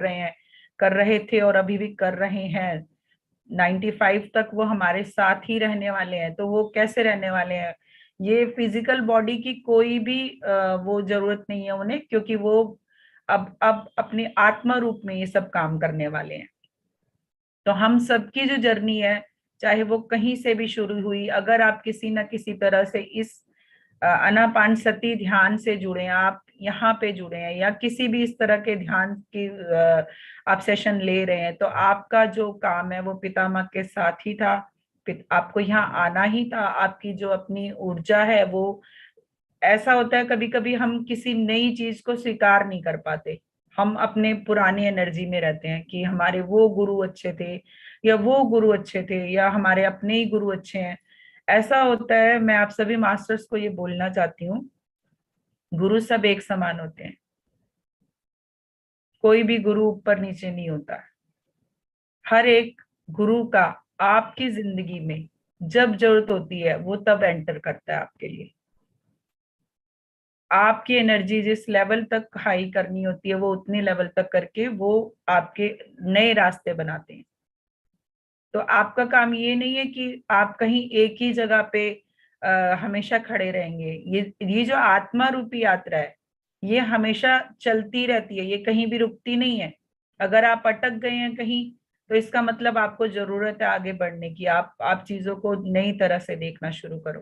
रहे थे और अभी भी कर रहे हैं। 95 तक वो हमारे साथ ही रहने वाले हैं। तो वो कैसे रहने वाले हैं, ये फिजिकल बॉडी की कोई भी वो जरूरत नहीं है उन्हें, क्योंकि वो अब अपने आत्मा रूप में ये सब काम करने वाले हैं। तो हम सबकी जो जर्नी है, चाहे वो कहीं से भी शुरू हुई, अगर आप किसी ना किसी तरह से इस आनापान सती ध्यान से जुड़े हैं, आप यहाँ पे जुड़े हैं, या किसी भी इस तरह के ध्यान की आप सेशन ले रहे हैं, तो आपका जो काम है वो पितामह के साथ ही था। आपको यहाँ आना ही था। आपकी जो अपनी ऊर्जा है वो, ऐसा होता है कभी कभी हम किसी नई चीज को स्वीकार नहीं कर पाते, हम अपने पुरानी एनर्जी में रहते हैं कि हमारे वो गुरु अच्छे थे, या वो गुरु अच्छे थे, या हमारे अपने ही गुरु अच्छे हैं। ऐसा होता है। मैं आप सभी मास्टर्स को ये बोलना चाहती हूँ, गुरु सब एक समान होते हैं, कोई भी गुरु ऊपर नीचे नहीं होता। हर एक गुरु का आपकी जिंदगी में जब जरूरत होती है वो तब एंटर करता है आपके लिए। आपकी एनर्जी जिस लेवल तक हाई करनी होती है वो उतने लेवल तक करके वो आपके नए रास्ते बनाते हैं। तो आपका काम ये नहीं है कि आप कहीं एक ही जगह पे हमेशा खड़े रहेंगे। ये जो आत्मा रूपी यात्रा है ये हमेशा चलती रहती है, ये कहीं भी रुकती नहीं है। अगर आप अटक गए हैं कहीं, तो इसका मतलब आपको जरूरत है आगे बढ़ने की। आप चीजों को नई तरह से देखना शुरू करो।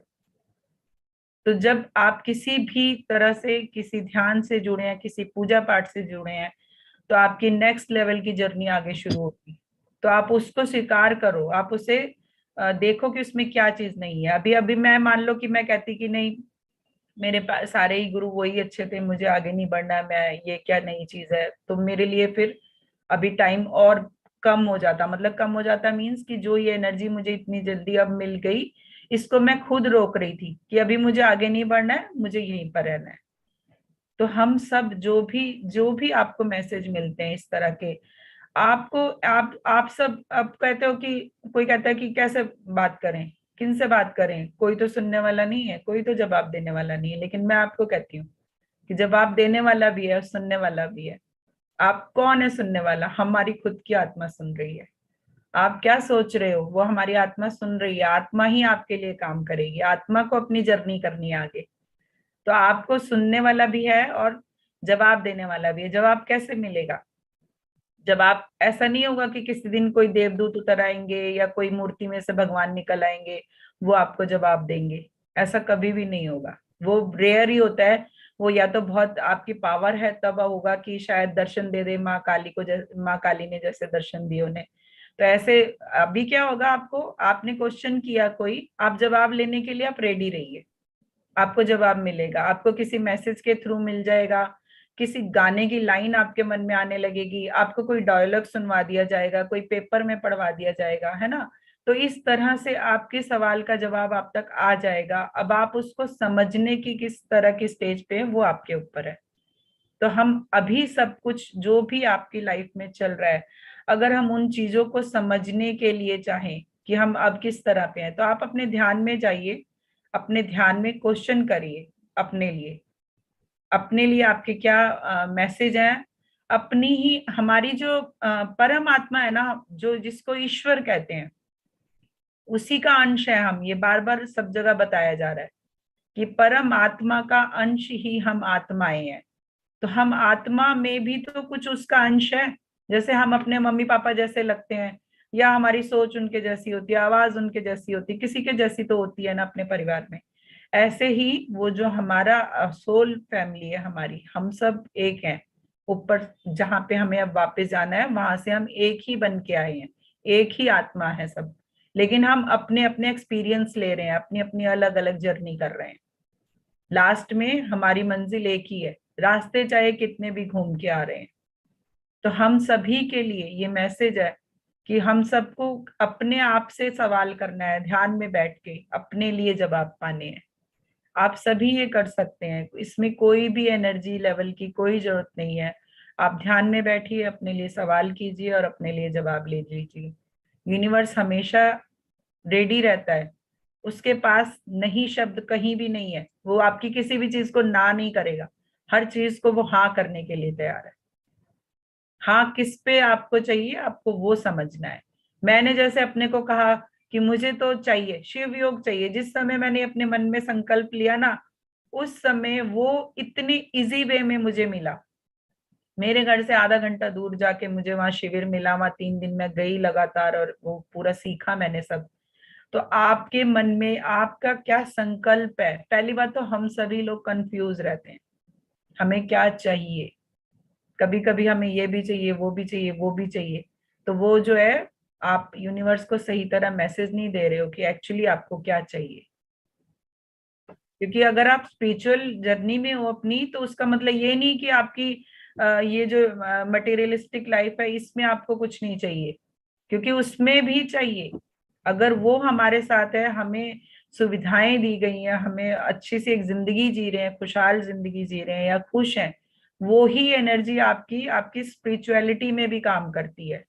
तो जब आप किसी भी तरह से किसी ध्यान से जुड़े हैं, किसी पूजा पाठ से जुड़े हैं, तो आपकी नेक्स्ट लेवल की जर्नी आगे शुरू होगी। तो आप उसको स्वीकार करो, आप उसे देखो कि उसमें क्या चीज नहीं है। अभी अभी मैं मान लो कि मैं कहती कि नहीं, मेरे पास सारे ही गुरु वही अच्छे थे, मुझे आगे नहीं बढ़ना है, मैं ये क्या नई चीज है, तो मेरे लिए फिर अभी टाइम और कम हो जाता। मतलब कम हो जाता मीन्स कि जो ये एनर्जी मुझे इतनी जल्दी अब मिल गई, इसको मैं खुद रोक रही थी कि अभी मुझे आगे नहीं बढ़ना है, मुझे यहीं पर रहना है। तो हम सब जो भी आपको मैसेज मिलते हैं इस तरह के, आपको आप सब अब कहते हो कि कोई कहता है कि कैसे बात करें, किन से बात करें, कोई तो सुनने वाला नहीं है, कोई तो जवाब देने वाला नहीं है। लेकिन मैं आपको कहती हूँ कि जवाब देने वाला भी है और सुनने वाला भी है। आप कौन है सुनने वाला? हमारी खुद की आत्मा सुन रही है। आप क्या सोच रहे हो वो हमारी आत्मा सुन रही है। आत्मा ही आपके लिए काम करेगी, आत्मा को अपनी जर्नी करनी है आगे। तो आपको सुनने वाला भी है और जवाब देने वाला भी है। जवाब कैसे मिलेगा? जब आप, ऐसा नहीं होगा कि किसी दिन कोई देवदूत उतर आएंगे या कोई मूर्ति में से भगवान निकल आएंगे वो आपको जवाब देंगे। ऐसा कभी भी नहीं होगा, वो रेयर ही होता है। वो या तो बहुत आपकी पावर है तब होगा कि शायद दर्शन दे दे माँ काली को, माँ काली ने जैसे दर्शन दिए उन्हें। तो ऐसे अभी क्या होगा, आपको, आपने क्वेश्चन किया कोई, आप जवाब लेने के लिए आप रेडी रहिए, आपको जवाब मिलेगा। आपको किसी मैसेज के थ्रू मिल जाएगा, किसी गाने की लाइन आपके मन में आने लगेगी, आपको कोई डायलॉग सुनवा दिया जाएगा, कोई पेपर में पढ़वा दिया जाएगा, है ना। तो इस तरह से आपके सवाल का जवाब आप तक आ जाएगा। अब आप उसको समझने की किस तरह की स्टेज पे है वो आपके ऊपर है। तो हम अभी सब कुछ जो भी आपकी लाइफ में चल रहा है, अगर हम उन चीजों को समझने के लिए चाहें कि हम अब किस तरह पे हैं, तो आप अपने ध्यान में जाइए, अपने ध्यान में क्वेश्चन करिए अपने लिए आपके क्या मैसेज है। अपनी ही, हमारी जो परम आत्मा है ना, जो जिसको ईश्वर कहते हैं, उसी का अंश है हम। ये बार बार सब जगह बताया जा रहा है कि परम आत्मा का अंश ही हम आत्माएं हैं। तो हम आत्मा में भी तो कुछ उसका अंश है। जैसे हम अपने मम्मी पापा जैसे लगते हैं, या हमारी सोच उनके जैसी होती है, आवाज उनके जैसी होती है, किसी के जैसी तो होती है ना अपने परिवार में। ऐसे ही वो जो हमारा सोल फैमिली है हमारी, हम सब एक हैं। ऊपर जहाँ पे हमें अब वापस जाना है, वहां से हम एक ही बन के आए हैं, एक ही आत्मा है सब, लेकिन हम अपने अपने एक्सपीरियंस ले रहे हैं, अपनी अपनी अलग अलग जर्नी कर रहे हैं। लास्ट में हमारी मंजिल एक ही है, रास्ते चाहे कितने भी घूम के आ रहे हैं। तो हम सभी के लिए ये मैसेज है कि हम सबको अपने आप से सवाल करना है, ध्यान में बैठ के अपने लिए जवाब पाने हैं। आप सभी ये कर सकते हैं, इसमें कोई भी एनर्जी लेवल की कोई जरूरत नहीं है। आप ध्यान में बैठिए, अपने लिए सवाल कीजिए और अपने लिए जवाब ले लीजिए। यूनिवर्स हमेशा रेडी रहता है, उसके पास नहीं शब्द कहीं भी नहीं है, वो आपकी किसी भी चीज को ना नहीं करेगा, हर चीज को वो हाँ करने के लिए तैयार है। हाँ किस पे आपको चाहिए, आपको वो समझना है। मैंने जैसे अपने को कहा कि मुझे तो चाहिए शिव योग चाहिए, जिस समय मैंने अपने मन में संकल्प लिया ना, उस समय वो इतनी इजी वे में मुझे मिला। मेरे घर से आधा घंटा दूर जाके मुझे वहां शिविर मिला, वहां 3 दिन में गई लगातार और वो पूरा सीखा मैंने सब। तो आपके मन में आपका क्या संकल्प है? पहली बात तो हम सभी लोग कंफ्यूज रहते हैं, हमें क्या चाहिए। कभी कभी हमें ये भी चाहिए, वो भी चाहिए, वो भी चाहिए। तो वो जो है, आप यूनिवर्स को सही तरह मैसेज नहीं दे रहे हो कि एक्चुअली आपको क्या चाहिए। क्योंकि अगर आप स्पिरिचुअल जर्नी में हो अपनी, तो उसका मतलब ये नहीं कि आपकी ये जो मटेरियलिस्टिक लाइफ है इसमें आपको कुछ नहीं चाहिए, क्योंकि उसमें भी चाहिए। अगर वो हमारे साथ है, हमें सुविधाएं दी गई हैं, हमें अच्छी सी एक जिंदगी जी रहे हैं, खुशहाल जिंदगी जी रहे हैं या खुश हैं, वो ही एनर्जी आपकी आपकी स्पिरिचुअलिटी में भी काम करती है।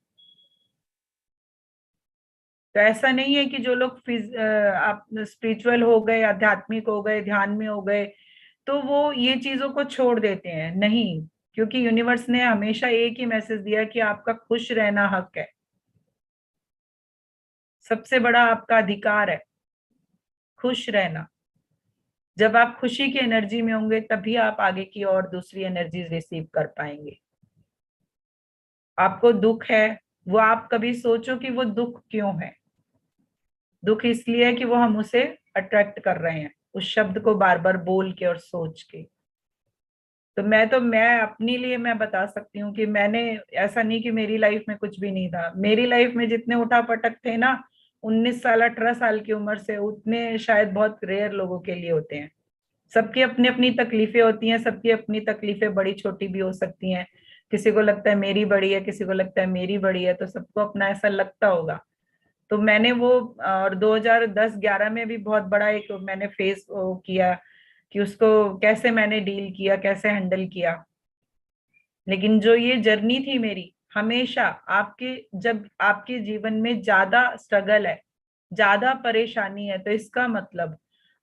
तो ऐसा नहीं है कि जो लोग आप स्पिरिचुअल हो गए, आध्यात्मिक हो गए, ध्यान में हो गए, तो वो ये चीजों को छोड़ देते हैं, नहीं। क्योंकि यूनिवर्स ने हमेशा एक ही मैसेज दिया कि आपका खुश रहना हक है, सबसे बड़ा आपका अधिकार है खुश रहना। जब आप खुशी की एनर्जी में होंगे तभी आप आगे की और दूसरी एनर्जीज रिसीव कर पाएंगे। आपको दुख है, वो आप कभी सोचो कि वो दुख क्यों है। दुख इसलिए है कि वो हम उसे अट्रैक्ट कर रहे हैं, उस शब्द को बार बार बोल के और सोच के। तो मैं अपने लिए मैं बता सकती हूँ कि मैंने, ऐसा नहीं कि मेरी लाइफ में कुछ भी नहीं था। मेरी लाइफ में जितने उठा पटक थे ना 19 साल 18 साल की उम्र से, उतने शायद बहुत रेयर लोगों के लिए होते हैं। सबकी अपनी अपनी तकलीफें होती हैं, सबकी अपनी तकलीफें बड़ी छोटी भी हो सकती हैं। किसी को लगता है मेरी बड़ी है, किसी को लगता है मेरी बड़ी है, तो सबको अपना ऐसा लगता होगा। तो मैंने वो और 2010-11 में भी बहुत बड़ा एक मैंने फेस किया कि उसको कैसे मैंने डील किया, कैसे हैंडल किया। लेकिन जो ये जर्नी थी मेरी, हमेशा आपके, जब आपके जीवन में ज्यादा स्ट्रगल है, ज्यादा परेशानी है, तो इसका मतलब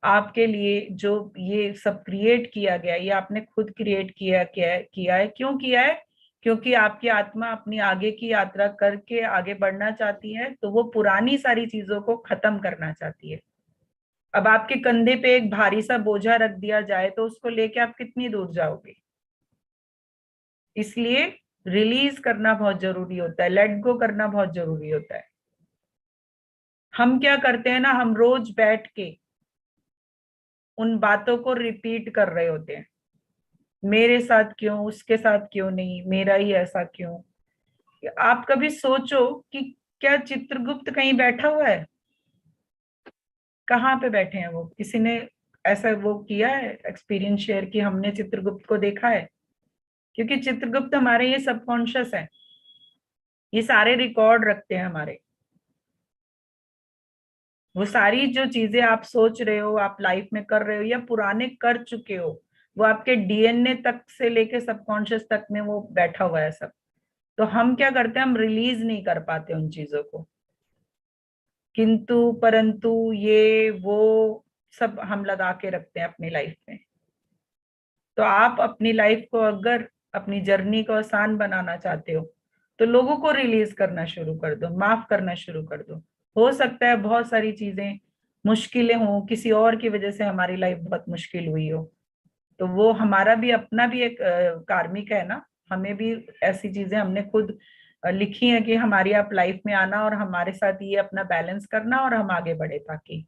आपके लिए जो ये सब क्रिएट किया गया, ये आपने खुद क्रिएट किया है। क्यों किया है? क्योंकि आपकी आत्मा अपनी आगे की यात्रा करके आगे बढ़ना चाहती है, तो वो पुरानी सारी चीजों को खत्म करना चाहती है। अब आपके कंधे पे एक भारी सा बोझा रख दिया जाए तो उसको लेके आप कितनी दूर जाओगे? इसलिए रिलीज करना बहुत जरूरी होता है, लेट गो करना बहुत जरूरी होता है। हम क्या करते हैं ना, हम रोज बैठ के उन बातों को रिपीट कर रहे होते हैं, मेरे साथ क्यों, उसके साथ क्यों नहीं, मेरा ही ऐसा क्यों। आप कभी सोचो कि क्या चित्रगुप्त कहीं बैठा हुआ है? कहाँ पे बैठे हैं वो? किसी ने ऐसा वो किया है, एक्सपीरियंस शेयर कि हमने चित्रगुप्त को देखा है? क्योंकि चित्रगुप्त हमारे ये सबकॉन्शियस है, ये सारे रिकॉर्ड रखते हैं हमारे। वो सारी जो चीजें आप सोच रहे हो, आप लाइफ में कर रहे हो या पुराने कर चुके हो, वो आपके डीएनए तक से लेके सबकॉन्शियस तक में वो बैठा हुआ है सब। तो हम क्या करते हैं, हम रिलीज नहीं कर पाते उन चीजों को, किंतु परंतु ये वो सब हम लगा के रखते हैं अपनी लाइफ में। तो आप अपनी लाइफ को, अगर अपनी जर्नी को आसान बनाना चाहते हो, तो लोगों को रिलीज करना शुरू कर दो, माफ करना शुरू कर दो। हो सकता है बहुत सारी चीजें मुश्किलें हों, किसी और की वजह से हमारी लाइफ बहुत मुश्किल हुई हो, तो वो हमारा भी अपना भी एक कार्मिक है ना। हमें भी ऐसी चीजें हमने खुद लिखी है कि हमारी आप लाइफ में आना और हमारे साथ ये अपना बैलेंस करना और हम आगे बढ़े ताकि।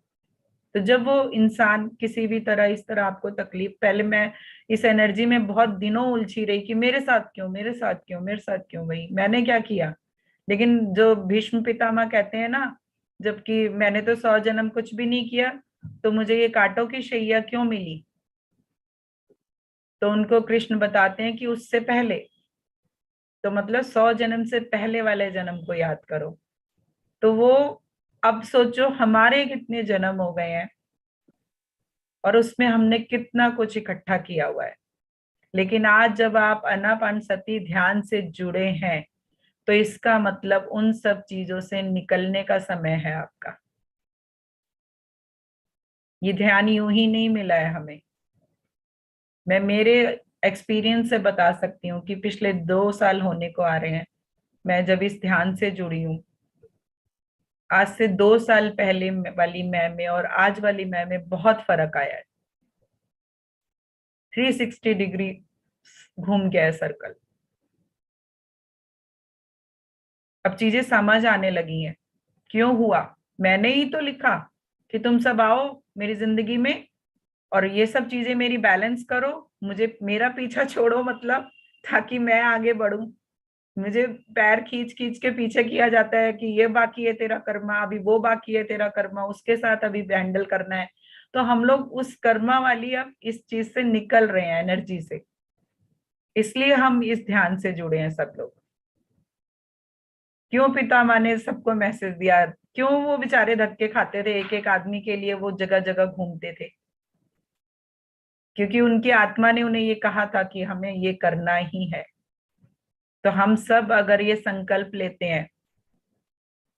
तो जब वो इंसान किसी भी तरह इस तरह आपको तकलीफ, पहले मैं इस एनर्जी में बहुत दिनों उलझी रही कि मेरे साथ क्यों, मेरे साथ क्यों, मेरे साथ क्यों, भाई मैंने क्या किया। लेकिन जो भीष्म पितामह कहते हैं ना, जबकि मैंने तो 100 जन्म कुछ भी नहीं किया, तो मुझे ये कांटों की शैया क्यों मिली। तो उनको कृष्ण बताते हैं कि उससे पहले, तो मतलब 100 जन्म से पहले वाले जन्म को याद करो। तो वो, अब सोचो हमारे कितने जन्म हो गए हैं और उसमें हमने कितना कुछ इकट्ठा किया हुआ है। लेकिन आज जब आप आनापानसती ध्यान से जुड़े हैं, तो इसका मतलब उन सब चीजों से निकलने का समय है आपका। ये ध्यान यूं ही नहीं मिला है हमें। मैं मेरे एक्सपीरियंस से बता सकती हूँ कि पिछले 2 साल होने को आ रहे हैं, मैं जब इस ध्यान से जुड़ी हूँ। आज से 2 साल पहले वाली मैं में और आज वाली मैं में बहुत फर्क आया है। 360 डिग्री घूम गया है सर्कल। अब चीजें समझ आने लगी हैं। क्यों हुआ? मैंने ही तो लिखा कि तुम सब आओ मेरी जिंदगी में और ये सब चीजें मेरी बैलेंस करो, मुझे मेरा पीछा छोड़ो, मतलब ताकि मैं आगे बढ़ूं। मुझे पैर खींच खींच के पीछे किया जाता है कि ये बाकी है तेरा कर्मा, अभी वो बाकी है तेरा कर्मा, उसके साथ अभी हैंडल करना है। तो हम लोग उस कर्मा वाली अब इस चीज से निकल रहे हैं, एनर्जी से। इसलिए हम इस ध्यान से जुड़े हैं सब लोग। क्यों पितामह ने सबको मैसेज दिया? क्यों वो बेचारे धक्के खाते थे, एक एक आदमी के लिए वो जगह जगह घूमते थे? क्योंकि उनकी आत्मा ने उन्हें ये कहा था कि हमें ये करना ही है। तो हम सब अगर ये संकल्प लेते हैं,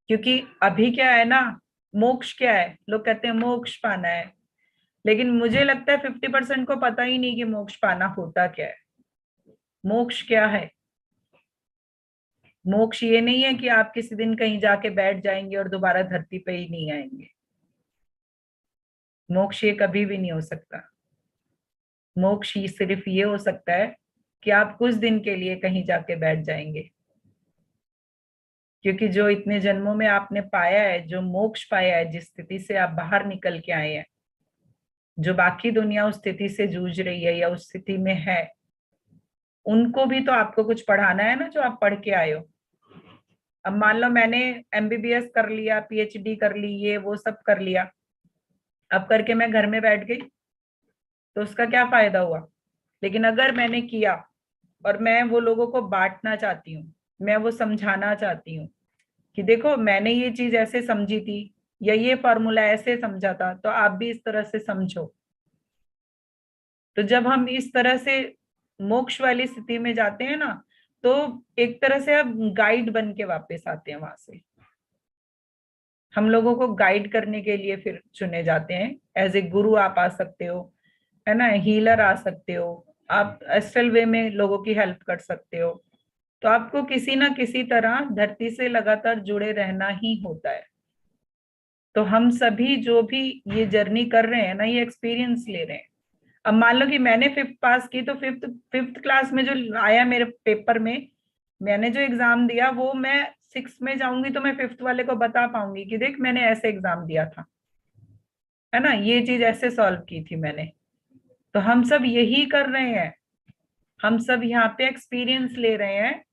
क्योंकि अभी क्या है ना, मोक्ष क्या है, लोग कहते हैं मोक्ष पाना है, लेकिन मुझे लगता है 50% को पता ही नहीं कि मोक्ष पाना होता क्या है। मोक्ष क्या है? मोक्ष ये नहीं है कि आप किसी दिन कहीं जाके बैठ जाएंगे और दोबारा धरती पे ही नहीं आएंगे। मोक्ष ये कभी भी नहीं हो सकता। मोक्ष ही सिर्फ ये हो सकता है कि आप कुछ दिन के लिए कहीं जाके बैठ जाएंगे। क्योंकि जो इतने जन्मों में आपने पाया है, जो मोक्ष पाया है, जिस स्थिति से आप बाहर निकल के आए हैं, जो बाकी दुनिया उस स्थिति से जूझ रही है या उस स्थिति में है, उनको भी तो आपको कुछ पढ़ाना है ना, जो आप पढ़ के आए हो। अब मान लो मैंने एमबीबीएस कर लिया, पीएचडी कर ली, ये वो सब कर लिया, अब करके मैं घर में बैठ गई, तो उसका क्या फायदा हुआ? लेकिन अगर मैंने किया और मैं वो लोगों को बांटना चाहती हूँ, मैं वो समझाना चाहती हूँ कि देखो मैंने ये चीज ऐसे समझी थी या ये फॉर्मूला ऐसे समझा था, तो आप भी इस तरह से समझो। तो जब हम इस तरह से मोक्ष वाली स्थिति में जाते हैं ना, तो एक तरह से अब गाइड बन के वापस आते हैं वहां से। हम लोगों को गाइड करने के लिए फिर चुने जाते हैं। एज ए गुरु आप आ सकते हो, है ना, हीलर आ सकते हो, आप एस्ट्रल वे में लोगों की हेल्प कर सकते हो। तो आपको किसी ना किसी तरह धरती से लगातार जुड़े रहना ही होता है। तो हम सभी जो भी ये जर्नी कर रहे हैं ना, ये एक्सपीरियंस ले रहे हैं। अब मान लो कि मैंने 5th पास की, तो फिफ्थ क्लास में जो आया मेरे पेपर में, मैंने जो एग्जाम दिया, वो मैं 6th में जाऊंगी तो मैं 5th वाले को बता पाऊंगी कि देख मैंने ऐसे एग्जाम दिया था, है ना, ये चीज ऐसे सॉल्व की थी मैंने। तो हम सब यही कर रहे हैं, हम सब यहाँ पे एक्सपीरियंस ले रहे हैं,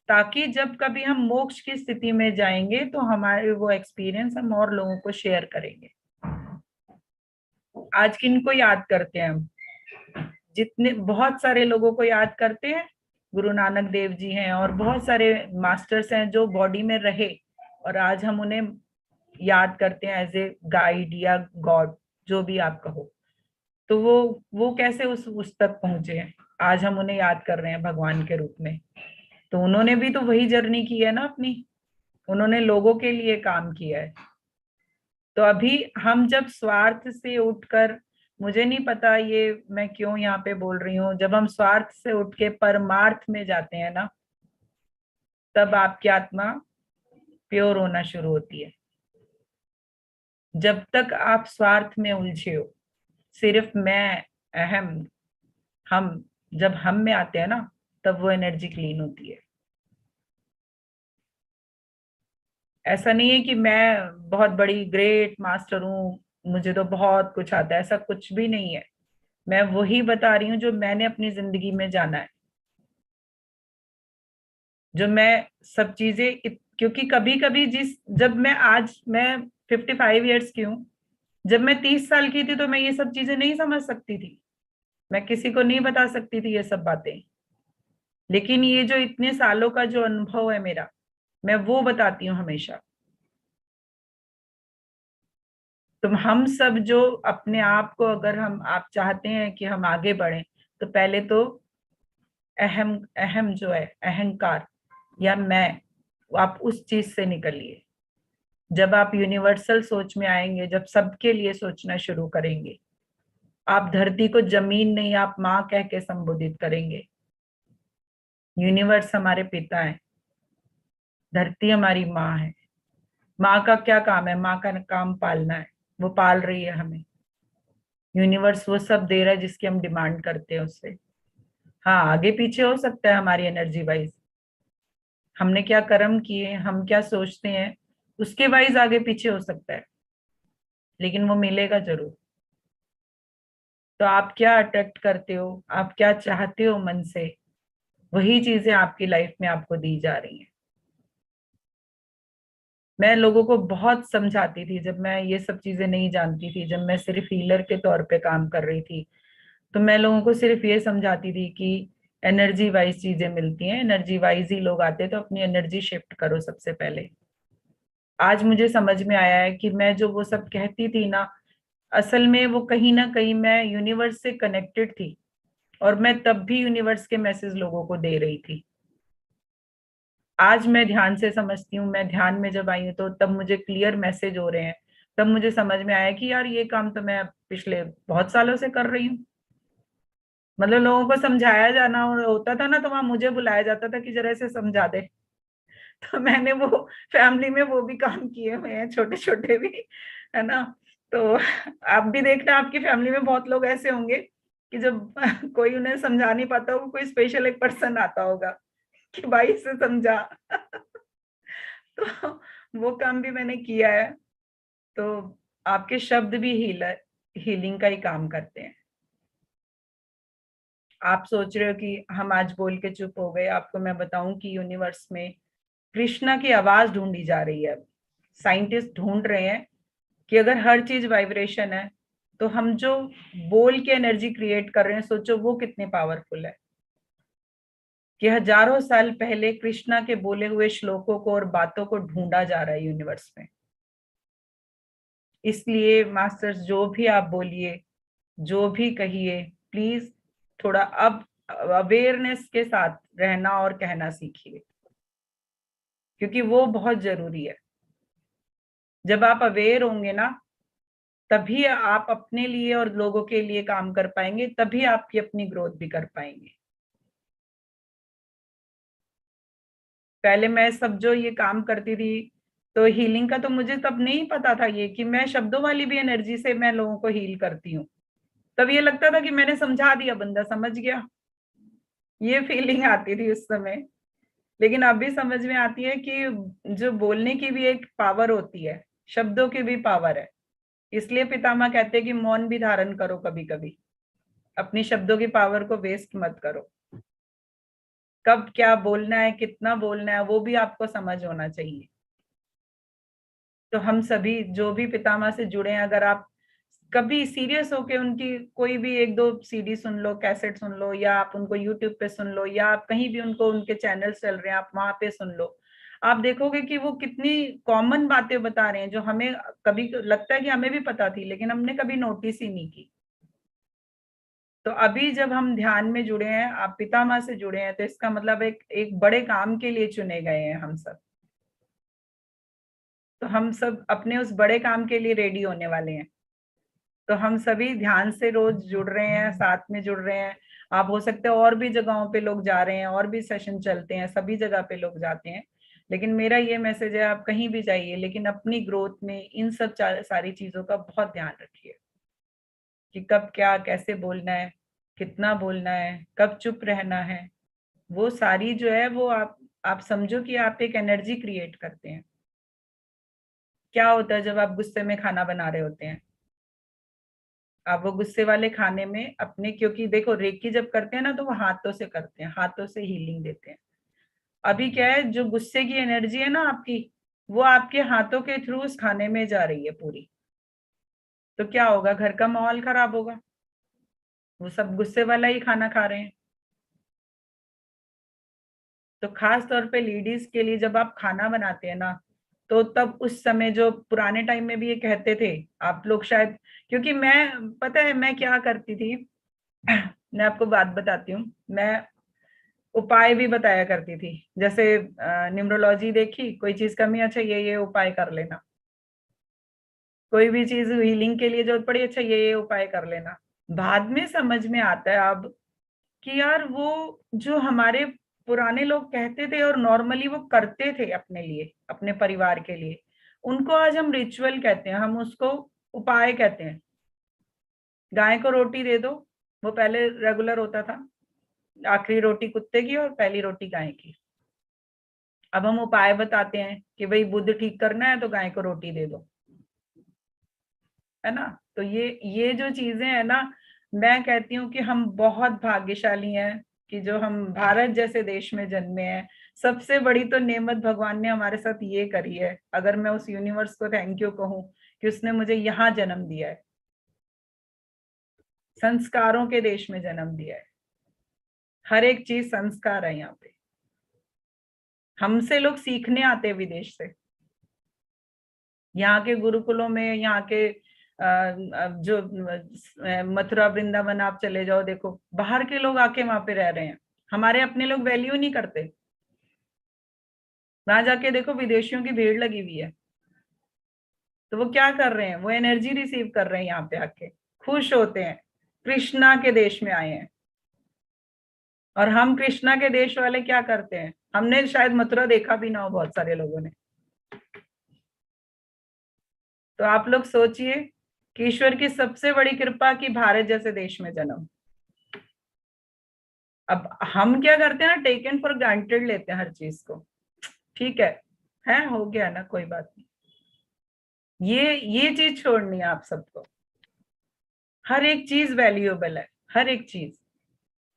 ताकि जब कभी हम मोक्ष की स्थिति में जाएंगे तो हमारे वो एक्सपीरियंस हम और लोगों को शेयर करेंगे। आज किनको याद करते हैं हम? जितने बहुत सारे लोगों को याद करते हैं। गुरु नानक देव जी हैं और बहुत सारे मास्टर्स हैं जो बॉडी में रहे, और आज हम उन्हें याद करते हैं एज ए गाइड या गॉड, जो भी आप कहो। तो वो कैसे उस तक पहुंचे हैं, आज हम उन्हें याद कर रहे हैं भगवान के रूप में। तो उन्होंने भी तो वही जर्नी की है ना अपनी, उन्होंने लोगों के लिए काम किया है। तो अभी हम जब स्वार्थ से उठकर, मुझे नहीं पता ये मैं क्यों यहाँ पे बोल रही हूँ, जब हम स्वार्थ से उठ के परमार्थ में जाते हैं ना, तब आपकी आत्मा प्योर होना शुरू होती है। जब तक आप स्वार्थ में उलझे हो, सिर्फ मैं, अहम, हम, जब हम में आते हैं ना, तब वो एनर्जी क्लीन होती है। ऐसा नहीं है कि मैं बहुत बड़ी ग्रेट मास्टर हूँ, मुझे तो बहुत कुछ आता है, ऐसा कुछ भी नहीं है। मैं वही बता रही हूँ जो मैंने अपनी जिंदगी में जाना है, जो मैं सब चीजें क्योंकि कभी कभी जब मैं 55 ईयर्स की हूँ, जब मैं 30 साल की थी तो मैं ये सब चीजें नहीं समझ सकती थी, मैं किसी को नहीं बता सकती थी ये सब बातें। लेकिन ये जो इतने सालों का जो अनुभव है मेरा, मैं वो बताती हूँ हमेशा। तो हम सब जो अपने आप को, अगर आप चाहते हैं कि हम आगे बढ़ें, तो पहले तो अहम अहम जो है अहंकार या मैं, आप उस चीज से निकलिए। जब आप यूनिवर्सल सोच में आएंगे, जब सबके लिए सोचना शुरू करेंगे, आप धरती को जमीन नहीं, आप माँ कह के संबोधित करेंगे। यूनिवर्स हमारे पिता है, धरती हमारी माँ है। माँ का क्या काम है? माँ का काम पालना है, वो पाल रही है हमें। यूनिवर्स वो सब दे रहा है जिसकी हम डिमांड करते हैं उससे। हाँ, आगे पीछे हो सकता है हमारी एनर्जी वाइज, हमने क्या कर्म किए, हम क्या सोचते हैं, उसके वाइज आगे पीछे हो सकता है, लेकिन वो मिलेगा जरूर। तो आप क्या अट्रैक्ट करते हो, आप क्या चाहते हो मन से, वही चीजें आपकी लाइफ में आपको दी जा रही हैं। मैं लोगों को बहुत समझाती थी जब मैं ये सब चीजें नहीं जानती थी, जब मैं सिर्फ हीलर के तौर पे काम कर रही थी, तो मैं लोगों को सिर्फ ये समझाती थी कि एनर्जी वाइज चीजें मिलती हैं, एनर्जी वाइज ही लोग आते हैं, तो अपनी एनर्जी शिफ्ट करो सबसे पहले। आज मुझे समझ में आया है कि मैं जो वो सब कहती थी ना, असल में वो कहीं ना कहीं मैं यूनिवर्स से कनेक्टेड थी, और मैं तब भी यूनिवर्स के मैसेज लोगों को दे रही थी। आज मैं ध्यान से समझती हूँ, मैं ध्यान में जब आई हूँ तो तब मुझे क्लियर मैसेज हो रहे हैं, तब मुझे समझ में आया कि यार ये काम तो मैं पिछले बहुत सालों से कर रही हूँ। मतलब लोगों को समझाया जाना होता था ना, तो वहां मुझे बुलाया जाता था कि जरा इसे समझा दे। तो मैंने वो फैमिली में वो भी काम किए हुए हैं, छोटे छोटे भी, है ना। तो आप भी देखना, आपकी फैमिली में बहुत लोग ऐसे होंगे कि जब कोई उन्हें समझा नहीं पाता होगा, कोई स्पेशल एक पर्सन आता होगा कि भाई इसे समझा। तो वो काम भी मैंने किया है। तो आपके शब्द भी हीलिंग का ही काम करते हैं। आप सोच रहे हो कि हम आज बोल के चुप हो गए, आपको मैं बताऊं कि यूनिवर्स में कृष्णा की आवाज ढूंढी जा रही है। साइंटिस्ट ढूंढ रहे हैं कि अगर हर चीज वाइब्रेशन है, तो हम जो बोल के एनर्जी क्रिएट कर रहे हैं, सोचो वो कितने पावरफुल है। कि हजारों साल पहले कृष्णा के बोले हुए श्लोकों को और बातों को ढूंढा जा रहा है यूनिवर्स में। इसलिए मास्टर्स, जो भी आप बोलिए, जो भी कहिए, प्लीज थोड़ा अब अवेयरनेस के साथ रहना और कहना सीखिए, क्योंकि वो बहुत जरूरी है। जब आप अवेयर होंगे ना, तभी आप अपने लिए और लोगों के लिए काम कर पाएंगे, तभी आपकी अपनी ग्रोथ भी कर पाएंगे। पहले मैं सब जो ये काम करती थी, तो हीलिंग का तो मुझे तब नहीं पता था ये कि मैं शब्दों वाली भी एनर्जी से मैं लोगों को हील करती हूँ। तब ये लगता था कि मैंने समझा दिया, बंदा समझ गया, ये फीलिंग आती थी उस समय। लेकिन अब भी समझ में आती है कि जो बोलने की भी एक पावर होती है, शब्दों की भी पावर है। इसलिए पितामह कहते हैं कि मौन भी धारण करो कभी कभी, अपनी शब्दों की पावर को वेस्ट मत करो। कब क्या बोलना है, कितना बोलना है, वो भी आपको समझ होना चाहिए। तो हम सभी जो भी पितामह से जुड़े हैं, अगर आप कभी सीरियस होके उनकी कोई भी एक दो सीडी सुन लो, कैसेट सुन लो, या आप उनको यूट्यूब पे सुन लो, या आप कहीं भी उनको उनके चैनल चल रहे हैं आप वहां पे सुन लो, आप देखोगे कि वो कितनी कॉमन बातें बता रहे हैं जो हमें कभी लगता है कि हमें भी पता थी, लेकिन हमने कभी नोटिस ही नहीं की। तो अभी जब हम ध्यान में जुड़े हैं, आप पितामह से जुड़े हैं, तो इसका मतलब एक बड़े काम के लिए चुने गए हैं हम सब। तो हम सब अपने उस बड़े काम के लिए रेडी होने वाले हैं। तो हम सभी ध्यान से रोज जुड़ रहे हैं, साथ में जुड़ रहे हैं। आप हो सकते हैं और भी जगहों पे लोग जा रहे हैं, और भी सेशन चलते हैं, सभी जगह पे लोग जाते हैं। लेकिन मेरा ये मैसेज है, आप कहीं भी जाइए, लेकिन अपनी ग्रोथ में इन सब सारी चीजों का बहुत ध्यान रखिए कि कब क्या कैसे बोलना है, कितना बोलना है, कब चुप रहना है। वो सारी जो है वो आप समझो कि आप एक एनर्जी क्रिएट करते हैं। क्या होता है जब आप गुस्से में खाना बना रहे होते हैं, आप वो गुस्से वाले खाने में अपने, क्योंकि देखो रेकी जब करते हैं ना तो वो हाथों से करते हैं, हाथों से हीलिंग देते हैं। अभी क्या है, जो गुस्से की एनर्जी है ना आपकी, वो आपके हाथों के थ्रू उस खाने में जा रही है पूरी। तो क्या होगा, घर का माहौल खराब होगा, वो सब गुस्से वाला ही खाना खा रहे हैं। तो खास तौर पे लेडीज के लिए जब आप खाना बनाते हैं ना, तो तब उस समय, जो पुराने टाइम में भी ये कहते थे आप लोग शायद, क्योंकि मैं, पता है मैं क्या करती थी, मैं आपको बात बताती हूँ, मैं उपाय भी बताया करती थी। जैसे न्यूमरोलॉजी देखी, कोई चीज कमी, अच्छा ये उपाय कर लेना। कोई भी चीज हीलिंग के लिए जरूरत पड़ी, अच्छा ये उपाय कर लेना। बाद में समझ में आता है अब कि यार वो जो हमारे पुराने लोग कहते थे और नॉर्मली वो करते थे अपने लिए, अपने परिवार के लिए, उनको आज हम रिचुअल कहते हैं, हम उसको उपाय कहते हैं। गाय को रोटी दे दो, वो पहले रेगुलर होता था, आखिरी रोटी कुत्ते की और पहली रोटी गाय की। अब हम उपाय बताते हैं कि भाई बुद्ध ठीक करना है तो गाय को रोटी दे दो, है ना। तो ये जो चीजें है ना, मैं कहती हूँ कि हम बहुत भाग्यशाली हैं कि जो हम भारत जैसे देश में जन्मे हैं। सबसे बड़ी तो नेमत भगवान ने हमारे साथ ये करी है, अगर मैं उस यूनिवर्स को थैंक यू कहूँ कि उसने मुझे यहाँ जन्म दिया है, संस्कारों के देश में जन्म दिया है। हर एक चीज संस्कार है यहाँ पे। हमसे लोग सीखने आते हैं विदेश से, यहाँ के गुरुकुलों में, यहाँ के जो मथुरा वृंदावन आप चले जाओ, देखो बाहर के लोग आके वहां पे रह रहे हैं। हमारे अपने लोग वैल्यू नहीं करते, वहां जाके देखो विदेशियों की भीड़ लगी हुई है। तो वो क्या कर रहे हैं, वो एनर्जी रिसीव कर रहे हैं, यहाँ पे आके खुश होते हैं, कृष्णा के देश में आए हैं। और हम कृष्णा के देश वाले क्या करते हैं, हमने शायद मथुरा देखा भी ना हो बहुत सारे लोगों ने। तो आप लोग सोचिए कि ईश्वर की सबसे बड़ी कृपा कि भारत जैसे देश में जन्म। अब हम क्या करते हैं ना, टेकन फॉर ग्रांटेड लेते हैं हर चीज को, ठीक है हो गया ना, कोई बात नहीं। ये चीज छोड़नी है आप सबको। हर एक चीज वैल्यूएबल है, हर एक चीज।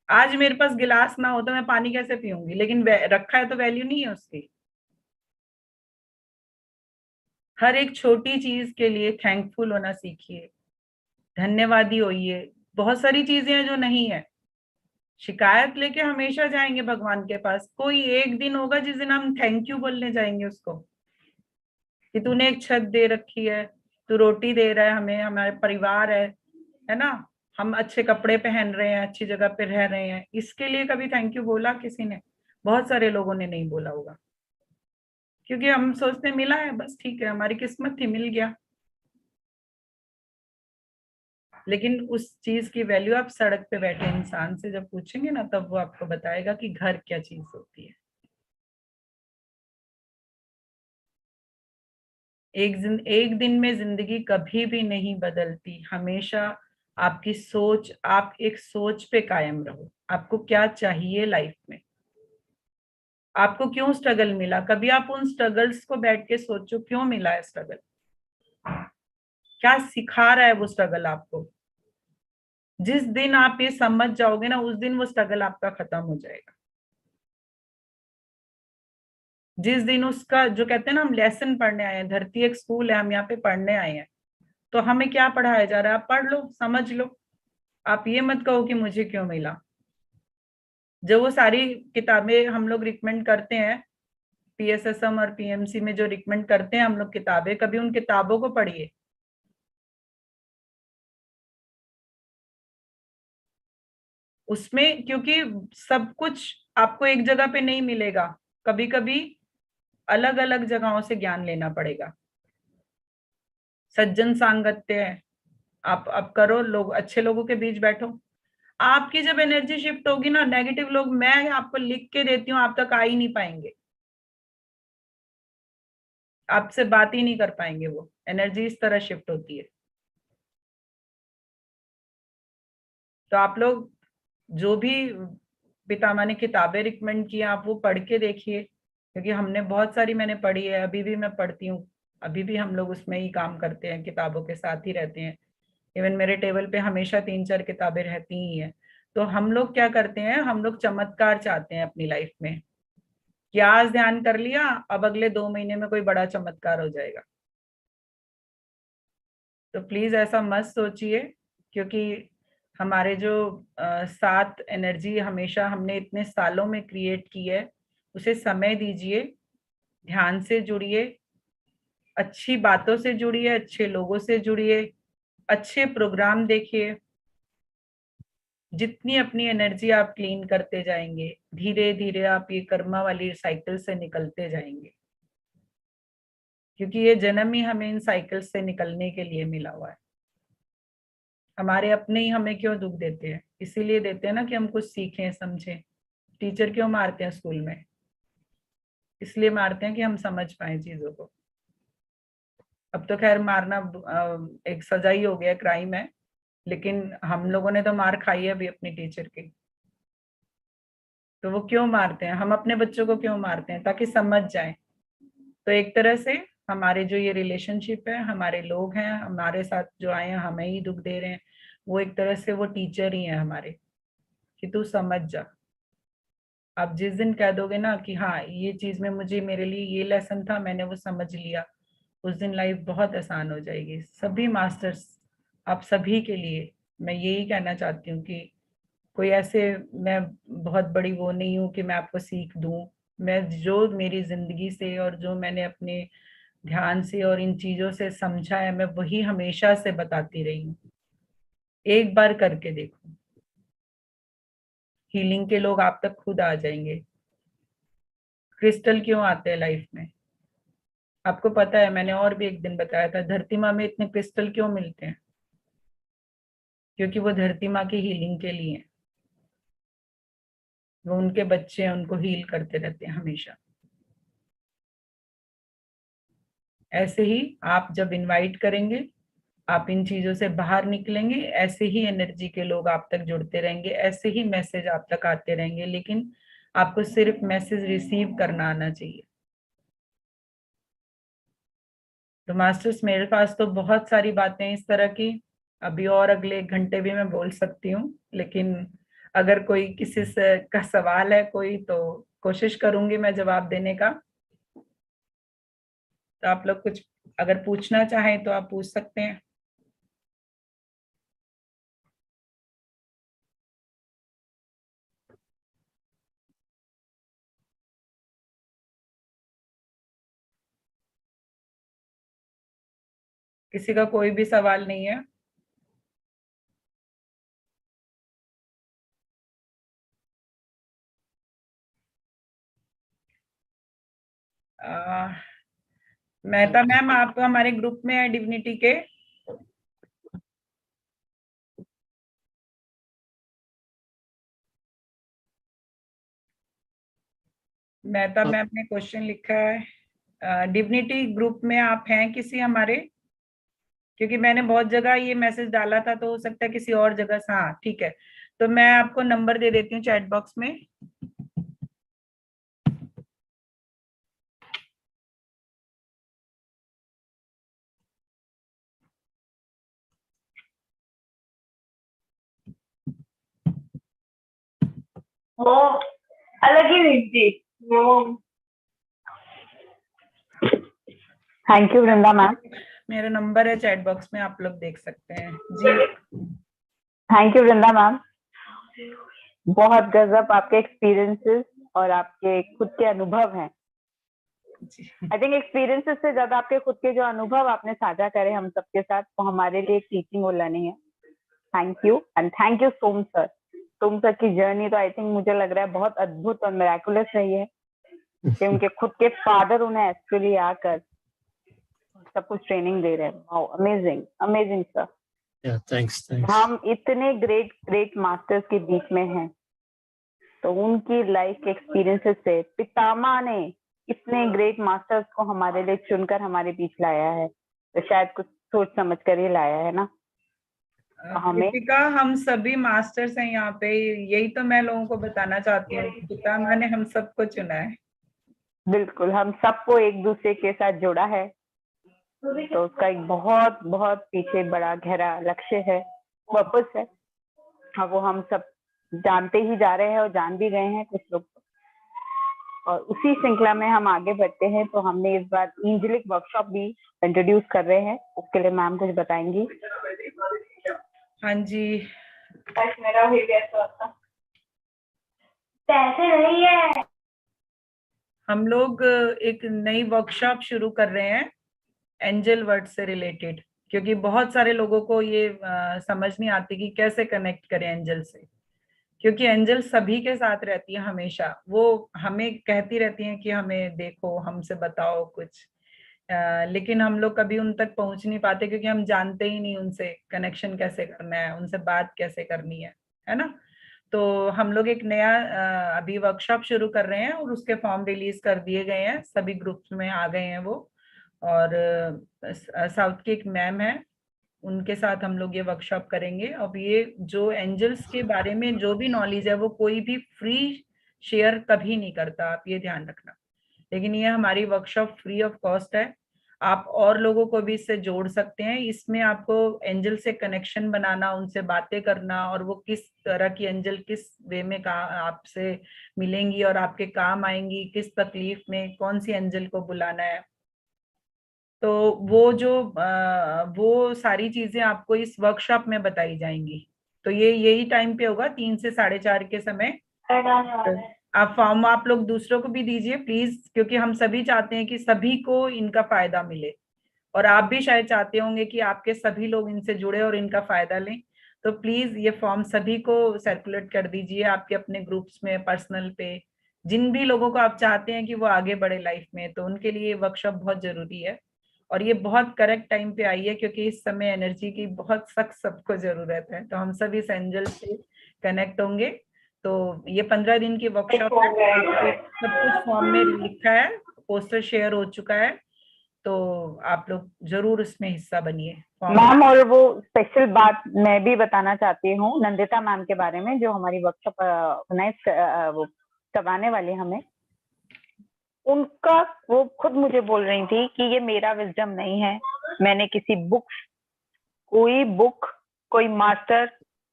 आज मेरे पास गिलास ना हो तो मैं पानी कैसे पीऊंगी, लेकिन रखा है तो वैल्यू नहीं है उसकी। हर एक छोटी चीज के लिए थैंकफुल होना सीखिए, धन्यवादी होइए। बहुत सारी चीजें हैं जो नहीं है, शिकायत लेके हमेशा जाएंगे भगवान के पास। कोई एक दिन होगा जिस दिन हम थैंक यू बोलने जाएंगे उसको, कि तूने एक छत दे रखी है, तू रोटी दे रहा है हमें, हमारे परिवार है ना, हम अच्छे कपड़े पहन रहे हैं, अच्छी जगह पे रह रहे हैं। इसके लिए कभी थैंक यू बोला किसी ने? बहुत सारे लोगों ने नहीं बोला होगा, क्योंकि हम सोचते मिला है बस ठीक है, हमारी किस्मत थी, मिल गया। लेकिन उस चीज की वैल्यू आप सड़क पे बैठे इंसान से जब पूछेंगे ना, तब वो आपको बताएगा कि घर क्या चीज होती है। एक दिन में जिंदगी कभी भी नहीं बदलती, हमेशा आपकी सोच, आप एक सोच पे कायम रहो। आपको क्या चाहिए लाइफ में, आपको क्यों स्ट्रगल मिला, कभी आप उन स्ट्रगल्स को बैठ के सोचो, क्यों मिला है स्ट्रगल, क्या सिखा रहा है वो स्ट्रगल आपको। जिस दिन आप ये समझ जाओगे ना, उस दिन वो स्ट्रगल आपका खत्म हो जाएगा। जिस दिन उसका, जो कहते हैं ना हम लेसन पढ़ने आए हैं, धरती एक स्कूल है, हम यहाँ पे पढ़ने आए हैं, तो हमें क्या पढ़ाया जा रहा है, आप पढ़ लो, समझ लो। आप ये मत कहो कि मुझे क्यों मिला। जो वो सारी किताबें हम लोग रिकमेंड करते हैं, पीएसएसएम और पीएमसी में जो रिकमेंड करते हैं हम लोग किताबें, कभी उन किताबों को पढ़िए। उसमें क्योंकि सब कुछ आपको एक जगह पे नहीं मिलेगा, कभी कभी अलग अलग जगहों से ज्ञान लेना पड़ेगा। सज्जन सांगत्य है, आप करो, लोग अच्छे लोगों के बीच बैठो। आपकी जब एनर्जी शिफ्ट होगी ना, नेगेटिव लोग, मैं आपको लिख के देती हूँ, आप तक आ ही नहीं पाएंगे, आपसे बात ही नहीं कर पाएंगे। वो एनर्जी इस तरह शिफ्ट होती है। तो आप लोग जो भी पितामह ने किताबें रिकमेंड की, आप वो पढ़ के देखिए, क्योंकि हमने बहुत सारी, मैंने पढ़ी है, अभी भी मैं पढ़ती हूँ, अभी भी हम लोग उसमें ही काम करते हैं, किताबों के साथ ही रहते हैं। इवन मेरे टेबल पे हमेशा 3-4 किताबें रहती ही हैं। तो हम लोग क्या करते हैं, हम लोग चमत्कार चाहते हैं अपनी लाइफ में कि आज ध्यान कर लिया, अब अगले 2 महीने में कोई बड़ा चमत्कार हो जाएगा। तो प्लीज ऐसा मत सोचिए, क्योंकि हमारे जो 7 एनर्जी हमेशा हमने इतने सालों में क्रिएट की है, उसे समय दीजिए, ध्यान से जुड़िए, अच्छी बातों से जुड़िए, अच्छे लोगों से जुड़िए, अच्छे प्रोग्राम देखिए। जितनी अपनी एनर्जी आप क्लीन करते जाएंगे, धीरे धीरे आप ये कर्मा वाली साइकिल से निकलते जाएंगे, क्योंकि ये जन्म ही हमें इन साइकिल से निकलने के लिए मिला हुआ है। हमारे अपने ही हमें क्यों दुख देते हैं? इसीलिए देते हैं ना कि हम कुछ सीखें, समझें। टीचर क्यों मारते हैं स्कूल में? इसलिए मारते हैं कि हम समझ पाए चीजों को। अब तो खैर मारना एक सजा ही हो गया, क्राइम है, लेकिन हम लोगों ने तो मार खाई है अभी अपनी टीचर की। तो वो क्यों मारते हैं? हम अपने बच्चों को क्यों मारते हैं? ताकि समझ जाए। तो एक तरह से हमारे जो ये रिलेशनशिप है, हमारे लोग हैं हमारे साथ जो आए हैं, हमें ही दुख दे रहे हैं, वो एक तरह से वो टीचर ही है हमारे, कि तू समझ जा। आप जिस दिन कह दोगे ना कि हाँ ये चीज में मुझे, मेरे लिए ये लेसन था, मैंने वो समझ लिया, उस दिन लाइफ बहुत आसान हो जाएगी। सभी मास्टर्स, आप सभी के लिए मैं यही कहना चाहती हूँ कि कोई ऐसे, मैं बहुत बड़ी वो नहीं हूँ कि मैं आपको सीख दूं। मैं जो मेरी जिंदगी से और जो मैंने अपने ध्यान से और इन चीजों से समझा है, मैं वही हमेशा से बताती रही हूँ। एक बार करके देखो, हीलिंग के लोग आप तक खुद आ जाएंगे। क्रिस्टल क्यों आते हैं लाइफ में? आपको पता है, मैंने और भी एक दिन बताया था, धरती माँ में इतने क्रिस्टल क्यों मिलते हैं? क्योंकि वो धरती माँ की हीलिंग के लिए हैं। वो उनके बच्चे हैं, उनको हील करते रहते हैं हमेशा। ऐसे ही आप जब इनवाइट करेंगे, आप इन चीजों से बाहर निकलेंगे, ऐसे ही एनर्जी के लोग आप तक जुड़ते रहेंगे, ऐसे ही मैसेज आप तक आते रहेंगे। लेकिन आपको सिर्फ मैसेज रिसीव करना आना चाहिए। तो मास्टर्स, मेरे पास तो बहुत सारी बातें इस तरह की, अभी और अगले 1 घंटे भी मैं बोल सकती हूँ, लेकिन अगर कोई किसी से का सवाल है कोई, तो कोशिश करूंगी मैं जवाब देने का। तो आप लोग कुछ अगर पूछना चाहें तो आप पूछ सकते हैं। किसी का कोई भी सवाल नहीं है? मेहता मैम, आप हमारे ग्रुप में है डिविनिटी के? मेहता मैम ने क्वेश्चन लिखा है, डिविनिटी ग्रुप में आप हैं किसी हमारे? क्योंकि मैंने बहुत जगह ये मैसेज डाला था, तो हो सकता है किसी और जगह से। हाँ ठीक है, तो मैं आपको नंबर दे देती हूँ चैट बॉक्स में। वो अलग ही हुई थी वो। Thank you Vrinda ma'am. मेरा नंबर है चैट बॉक्स में, आप लोग देख सकते हैं जी। Thank you Vrinda ma'am. बहुत गजब आपके एक्सपीरियंसेस और आपके खुद के अनुभव हैं। आई थिंक एक्सपीरियंसेस से ज्यादा आपके खुद के जो अनुभव आपने साझा करे हम सबके साथ, वो हमारे लिए एक टीचिंग और लर्निंग है। Thank you and thank you Som sir. Som sir की जर्नी तो आई थिंक मुझे लग रहा है बहुत अद्भुत और मिराकुलस रही है, कि उनके खुद के फादर उन्हें एक्चुअली आकर सब कुछ ट्रेनिंग दे रहे हैं। Amazing amazing sir. Yeah, thanks. हम इतने ग्रेट मास्टर्स के बीच में हैं, तो उनकी लाइफ के एक्सपीरियंसेस से पितामह ने इतने ग्रेट मास्टर्स को हमारे लिए चुनकर हमारे बीच लाया है, तो शायद कुछ सोच समझ कर ही लाया है ना। हमें कृतिका, हम सभी मास्टर्स हैं यहाँ पे, यही तो मैं लोगों को बताना चाहती हूँ। पितामह ने हम सबको चुना है। बिल्कुल हम सबको एक दूसरे के साथ जोड़ा है, तो उसका एक बहुत बहुत पीछे बड़ा गहरा लक्ष्य है, पर्पस है, और वो हम सब जानते ही जा रहे हैं और जान भी गए हैं कुछ लोग। और उसी श्रृंखला में हम आगे बढ़ते हैं। तो हमने इस बार एंजेलिक वर्कशॉप भी इंट्रोड्यूस कर रहे हैं, उसके लिए मैम कुछ बताएंगी। हाँ जी, मेरा हो गया तो पैसे नहीं है। हम लोग एक नई वर्कशॉप शुरू कर रहे हैं एंजल वर्ड से रिलेटेड, क्योंकि बहुत सारे लोगों को ये समझ नहीं आती कि कैसे कनेक्ट करें एंजल से, क्योंकि एंजल सभी के साथ रहती है हमेशा। वो हमें कहती रहती हैं कि हमें देखो, हमसे बताओ कुछ, लेकिन हम लोग कभी उन तक पहुंच नहीं पाते, क्योंकि हम जानते ही नहीं उनसे कनेक्शन कैसे करना है, उनसे बात कैसे करनी है ना। तो हम लोग एक नया अभी वर्कशॉप शुरू कर रहे हैं और उसके फॉर्म रिलीज कर दिए गए हैं, सभी ग्रुप्स में आ गए हैं वो। और साउथ की एक मैम है, उनके साथ हम लोग ये वर्कशॉप करेंगे। अब ये जो एंजल्स के बारे में जो भी नॉलेज है वो कोई भी फ्री शेयर कभी नहीं करता, आप ये ध्यान रखना। लेकिन ये हमारी वर्कशॉप फ्री ऑफ कॉस्ट है, आप और लोगों को भी इससे जोड़ सकते हैं। इसमें आपको एंजल से कनेक्शन बनाना, उनसे बातें करना, और वो किस तरह की एंजल किस वे में आपसे मिलेंगी और आपके काम आएंगी, किस तकलीफ में कौन सी एंजल को बुलाना है। तो वो सारी चीजें आपको इस वर्कशॉप में बताई जाएंगी। तो ये यही टाइम पे होगा, 3 से 4:30 के समय। आप फॉर्म आप लोग दूसरों को भी दीजिए प्लीज, क्योंकि हम सभी चाहते हैं कि सभी को इनका फायदा मिले, और आप भी शायद चाहते होंगे कि आपके सभी लोग इनसे जुड़े और इनका फायदा लें। तो प्लीज ये फॉर्म सभी को सर्कुलेट कर दीजिए, आपके अपने ग्रुप्स में, पर्सनल पे, जिन भी लोगों को आप चाहते हैं कि वो आगे बढ़े लाइफ में, तो उनके लिए ये वर्कशॉप बहुत जरूरी है। और ये बहुत करेक्ट टाइम पे आई है, क्योंकि इस समय एनर्जी की बहुत सख्त सबको जरूरत है। तो हम सभी इस एंजल से कनेक्ट होंगे। तो ये 15 दिन की वर्कशॉप है, आपको सब कुछ फॉर्म में लिखा है, पोस्टर शेयर हो चुका है, तो आप लोग जरूर इसमें हिस्सा बनिए। मैम, और वो स्पेशल बात मैं भी बताना चाहती हूँ नंदिता मैम के बारे में, जो हमारी वर्कशॉप ऑर्गेनाइज वो करवाने वाली हमें। उनका वो खुद मुझे बोल रही थी कि ये मेरा विजडम नहीं है, मैंने किसी कोई बुक, कोई मास्टर,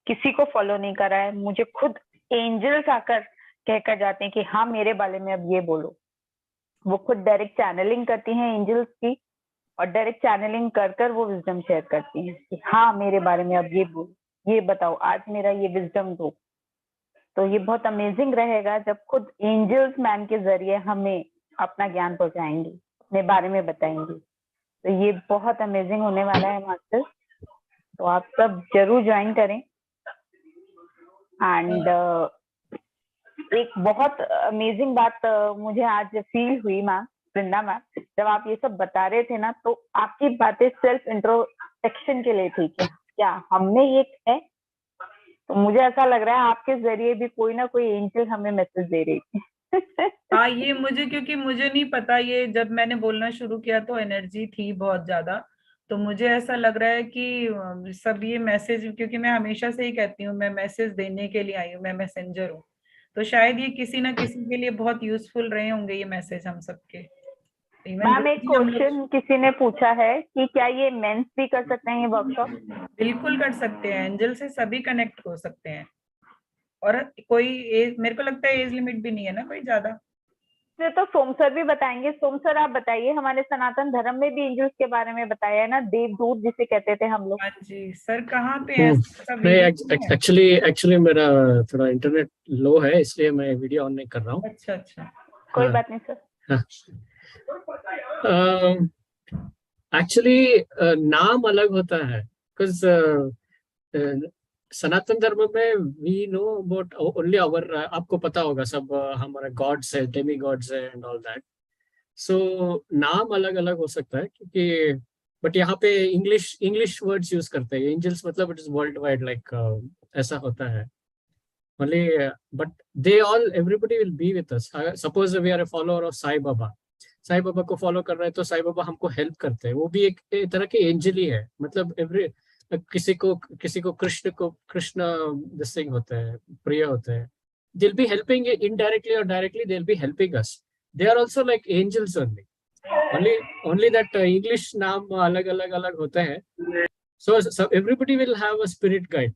किसी को फॉलो नहीं करा है। मुझे खुद एंजल्स आकर कहकर जाते हैं कि हाँ मेरे बारे में अब ये बोलो। वो खुद डायरेक्ट चैनलिंग करती हैं एंजल्स की, और डायरेक्ट चैनलिंग कर कर वो विजडम शेयर करती हैं कि हाँ मेरे बारे में अब ये बोलो, ये बताओ, आज मेरा ये विजडम दो। तो ये बहुत अमेजिंग रहेगा जब खुद एंजल्स मैन के जरिए हमें अपना ज्ञान पहुंचाएंगी, अपने बारे में बताएंगी। तो ये बहुत अमेजिंग होने वाला है मास्टर, तो आप सब जरूर ज्वाइन करें। एंड एक बहुत अमेजिंग बात मुझे आज फील हुई मैम, वृंदा मैम, जब आप ये सब बता रहे थे ना, तो आपकी बातें सेल्फ इंट्रोस्पेक्शन के लिए थी कि क्या हमने ये है। तो मुझे ऐसा लग रहा है आपके जरिए भी कोई ना कोई एंजल हमें मैसेज दे रही थी। हाँ, ये मुझे, क्योंकि मुझे नहीं पता, ये जब मैंने बोलना शुरू किया तो एनर्जी थी बहुत ज्यादा। तो मुझे ऐसा लग रहा है कि सब ये मैसेज, क्योंकि मैं हमेशा से ही कहती हूँ मैं मैसेज देने के लिए आई हूँ, मैं मैसेंजर हूँ। तो शायद ये किसी ना किसी के लिए बहुत यूजफुल रहे होंगे ये मैसेज हम सबके। मैम, एक क्वेश्चन किसी ने पूछा है कि क्या ये मेंस भी कर सकते हैं ये वर्कशॉप? बिल्कुल कर सकते हैं, एंजल से सभी कनेक्ट हो सकते हैं। और कोई एज, मेरे को लगता है एज लिमिट भी नहीं है ना कोई ज्यादा। तो सोम सर भी बताएंगे। सोम सर आप बताइए, हमारे सनातन धर्म में भी एंजल्स के बारे में बताया है ना, देवदूत जिसे कहते थे हम लोग। हाँ जी सर, कहाँ पे है सब? नहीं, एक्चुअली मेरा थोड़ा इंटरनेट लो है, इसलिए मैं वीडियो ऑन नहीं कर रहा हूँ। अच्छा अच्छा, कोई हाँ, बात नहीं सर। एक्चुअली नाम अलग होता है, बिकॉज सनातन धर्म में we know about only our, आपको पता होगा सब, हमारा गॉड्स है, डेमी गॉड्स है एंड ऑल दैट। सो नाम अलग अलग हो सकता है, क्योंकि बट यहाँ पे इंग्लिश इंग्लिश वर्ड्स यूज करते हैं। एंजल्स मतलब it is world wide, like ऐसा होता है only, but they all, everybody will be with us. Suppose we are a follower of Sai Baba, Sai Baba को फॉलो कर रहे हैं, तो साई बाबा हमको हेल्प करते हैं। वो भी एक तरह के एंजल ही है, मतलब किसी को कृष्ण दिस थिंग होता है, प्रिय होता है, they'll be helping indirectly or directly, they'll be helping us. They are also like angels only. only that English नाम अलग अलग अलग होते हैं. So everybody will have a spirit guide,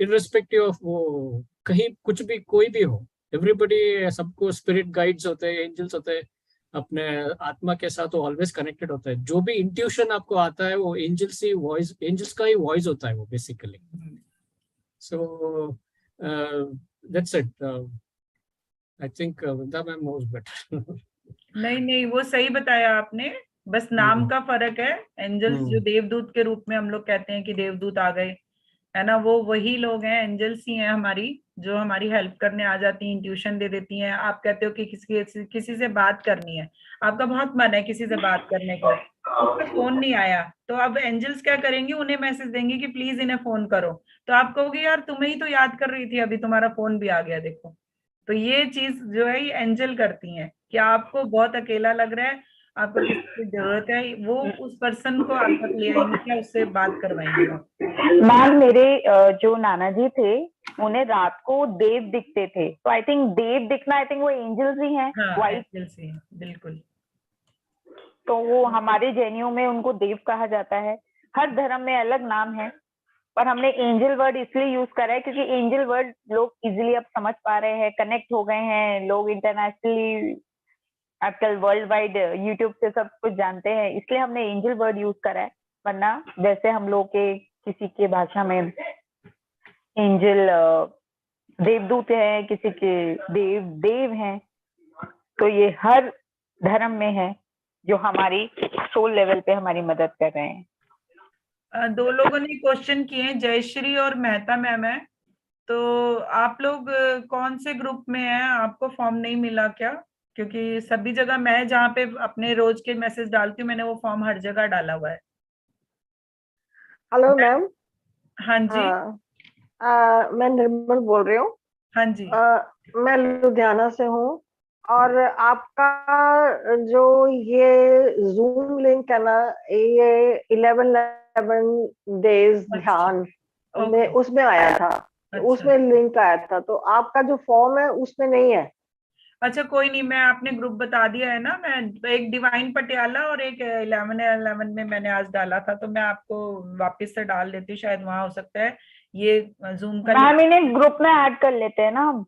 irrespective of वो कहीं कुछ भी कोई भी हो. Everybody, सबको spirit guides होते हैं, angels होते हैं, अपने आत्मा के साथ वो ऑलवेज कनेक्टेड होता है. जो भी इंट्यूशन आपको आता है वो एंजल्स ही वॉइस, एंजल्स का ही वॉइस होता है वो basically. So that's it. I think Vrinda ma'am knows better. नहीं नहीं, वो सही बताया आपने, बस नाम का फर्क है. एंजल्स जो देवदूत के रूप में हम लोग कहते हैं कि देवदूत आ गए, है ना, वो वही लोग हैं, एंजल्स ही हैं हमारी, जो हमारी हेल्प करने आ जाती हैं, इंट्यूशन दे देती हैं. आप कहते हो कि किसी से बात करनी है, आपका बहुत मन है किसी से बात करने को, उसका फोन नहीं आया, तो अब एंजल्स क्या करेंगे, उन्हें मैसेज देंगे कि प्लीज इन्हें फोन करो. तो आप कहोगे यार तुम्हें ही तो याद कर रही थी, अभी तुम्हारा फोन भी आ गया देखो. तो ये चीज जो है ये एंजल करती हैं कि आपको बहुत अकेला लग रहा है, आपको किसी की जरूरत है, वो उस पर्सन को आप तक ले आएंगे, क्या उससे बात करवाएंगे. मैम मेरे जो नाना जी थे उन्हें रात को देव दिखते थे, तो आई थिंक देव दिखना, आई थिंक वो एंजल्स ही हैं. हाँ, एंजल्स ही हैं, बिल्कुल. तो वो हमारे जैनियों में उनको देव कहा जाता है. हर धर्म में अलग नाम है, पर हमने एंजल वर्ड इसलिए यूज करा है क्योंकि एंजल वर्ड लोग इजीली अब समझ पा रहे हैं, कनेक्ट हो गए हैं लोग इंटरनेशनली, आजकल वर्ल्ड वाइड यूट्यूब से सब कुछ जानते हैं, इसलिए हमने एंजल वर्ड यूज करा है. वरना जैसे हम लोग के किसी के भाषा में एंजल देवदूत है, किसी के देव हैं, तो ये हर धर्म में है जो हमारी सोल लेवल पे हमारी मदद कर रहे हैं. दो लोगों ने क्वेश्चन किए हैं, जयश्री और मेहता मैम है. तो आप लोग कौन से ग्रुप में हैं, आपको फॉर्म नहीं मिला क्या? क्योंकि सभी जगह मैं जहाँ पे अपने रोज के मैसेज डालती हूँ, मैंने वो फॉर्म हर जगह डाला हुआ है. Hello ma'am. हाँ जी. मैं निर्मल बोल रही हूँ. हाँ जी. मैं लुधियाना से हूँ, और आपका जो ये जूम लिंक है ना, ये 11 डेज ध्यान में उसमें आया था. उसमें लिंक आया था, तो आपका जो फॉर्म है उसमें नहीं है. अच्छा कोई नहीं, मैं आपने ग्रुप बता दिया है ना, मैं एक डिवाइन पटियाला और एक 11 में मैंने आज डाला था, तो मैं आपको वापस से डाल देती हूँ, शायद वहां हो सकता है ये जूम का. मैम इन्हें ग्रुप में ऐड कर लेते हैं ना हम.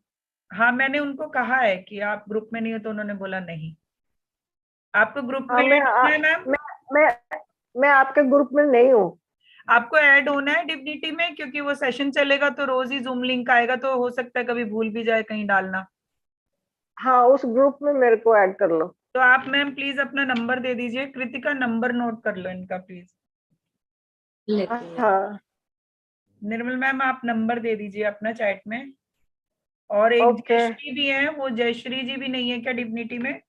हाँ मैंने उनको कहा है कि आप ग्रुप में नहीं हो, तो उन्होंने बोला नहीं. आपको ग्रुप में मैं आपके ग्रुप में नहीं हूँ. आपको ऐड होना है डिविनिटी में, क्योंकि वो सेशन चलेगा तो रोज ही जूम लिंक आएगा, तो हो सकता है कभी भूल भी जाए कहीं डालना. हाँ, उस ग्रुप में मेरे को ऐड कर लो. तो आप मैम प्लीज अपना नंबर दे दीजिए, कृतिका नंबर नोट कर लो इनका प्लीज. हाँ. निर्मल मैम आप नंबर दे दीजिए अपना चैट में. और एक जयश्री भी है, वो जयश्री जी भी नहीं है क्या डिविनिटी में?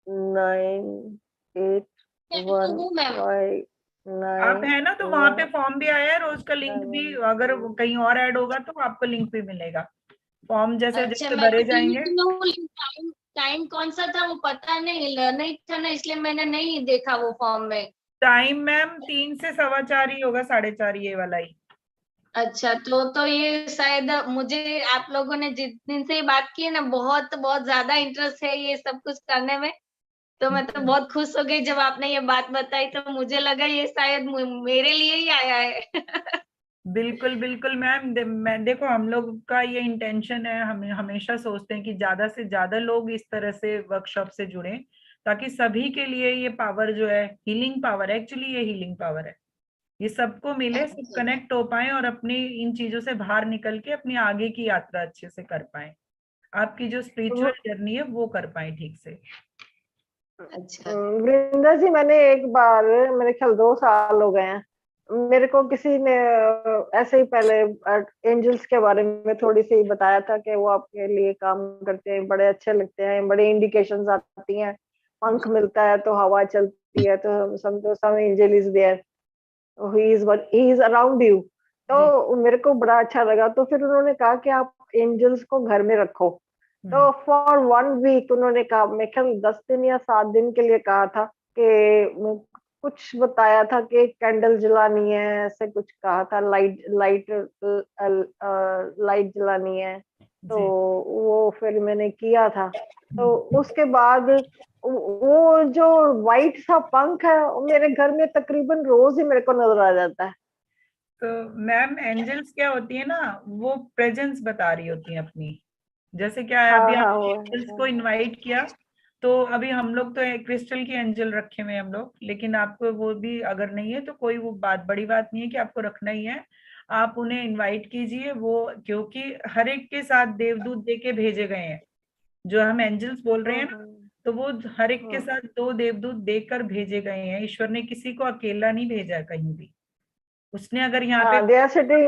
9815. आप है ना, तो वहां पे फॉर्म भी आया है, रोज का लिंक भी, अगर कहीं और ऐड होगा तो आपको लिंक भी मिलेगा. फॉर्म जैसे जैसे भरे जाएंगे. टाइम कौन सा था वो पता नहीं था ना, इसलिए मैंने नहीं देखा वो फॉर्म में. टाइम मैम 3 से 4:15 ही होगा, 4:30 ये वाला ही. अच्छा, तो ये शायद मुझे आप लोगों ने जिस दिन से बात की है ना, बहुत बहुत ज्यादा इंटरेस्ट है ये सब कुछ करने में. तो मैं तो बहुत खुश हो गई जब आपने ये बात बताई, तो मुझे लगा ये शायद मेरे लिए ही आया है. बिल्कुल बिल्कुल मैम. मैं देखो, हम लोग का ये इंटेंशन है, हम हमेशा सोचते हैं कि ज्यादा से ज्यादा लोग इस तरह से वर्कशॉप से जुड़े, ताकि सभी के लिए ये पावर जो है, हीलिंग पावर, एक्चुअली ये हीलिंग पावर है, ये सबको मिले, सब कनेक्ट हो पाए और अपनी इन चीजों से बाहर निकल के अपनी आगे की यात्रा अच्छे से कर पाए, आपकी जो स्पिरिचुअल जर्नी है वो कर पाए ठीक से. अच्छा वृंदा जी, मैंने एक बार, मेरे ख्याल 2 साल हो गए हैं, मेरे को किसी ने ऐसे ही पहले एंजल्स के बारे में थोड़ी सी बताया था कि वो आपके लिए काम करते हैं, बड़े अच्छे लगते हैं, बड़े इंडिकेशंस आती हैं, पंख मिलता है तो हवा चलती है, तो some angel is there, he is around you. तो मेरे को बड़ा अच्छा लगा. तो फिर उन्होंने कहा कि आप एंजल्स को घर में रखो. तो फॉर 1 वीक उन्होंने कहा, मैं ख्याल 10 दिन या 7 दिन के लिए कहा था, कि कुछ बताया था कि कैंडल जलानी है, ऐसे कुछ कहा था, लाइट जलानी है. तो वो फिर मैंने किया था। तो उसके बाद वो जो व्हाइट सा पंख है वो मेरे घर में तकरीबन रोज ही मेरे को नजर आ जाता है। तो मैम एंजल्स क्या होती है ना, वो प्रेजेंस बता रही होती है अपनी। जैसे क्या है, अभी हाँ आपने वो एंजल्स को इनवाइट किया, तो अभी हम लोग तो क्रिस्टल की एंजल रखे हुए हैं हम लोग, लेकिन आपको वो भी अगर नहीं है तो कोई वो बड़ी बात नहीं है कि आपको रखना ही है। आप उन्हें इनवाइट कीजिए, वो क्योंकि हर एक के साथ देवदूत दे के भेजे गए हैं। जो हम एंजल्स बोल रहे हैं ना, तो वो हर एक के साथ 2 देवदूत देकर भेजे गए हैं। ईश्वर ने किसी को अकेला नहीं भेजा कहीं भी। उसने अगर यहाँ पे they are sitting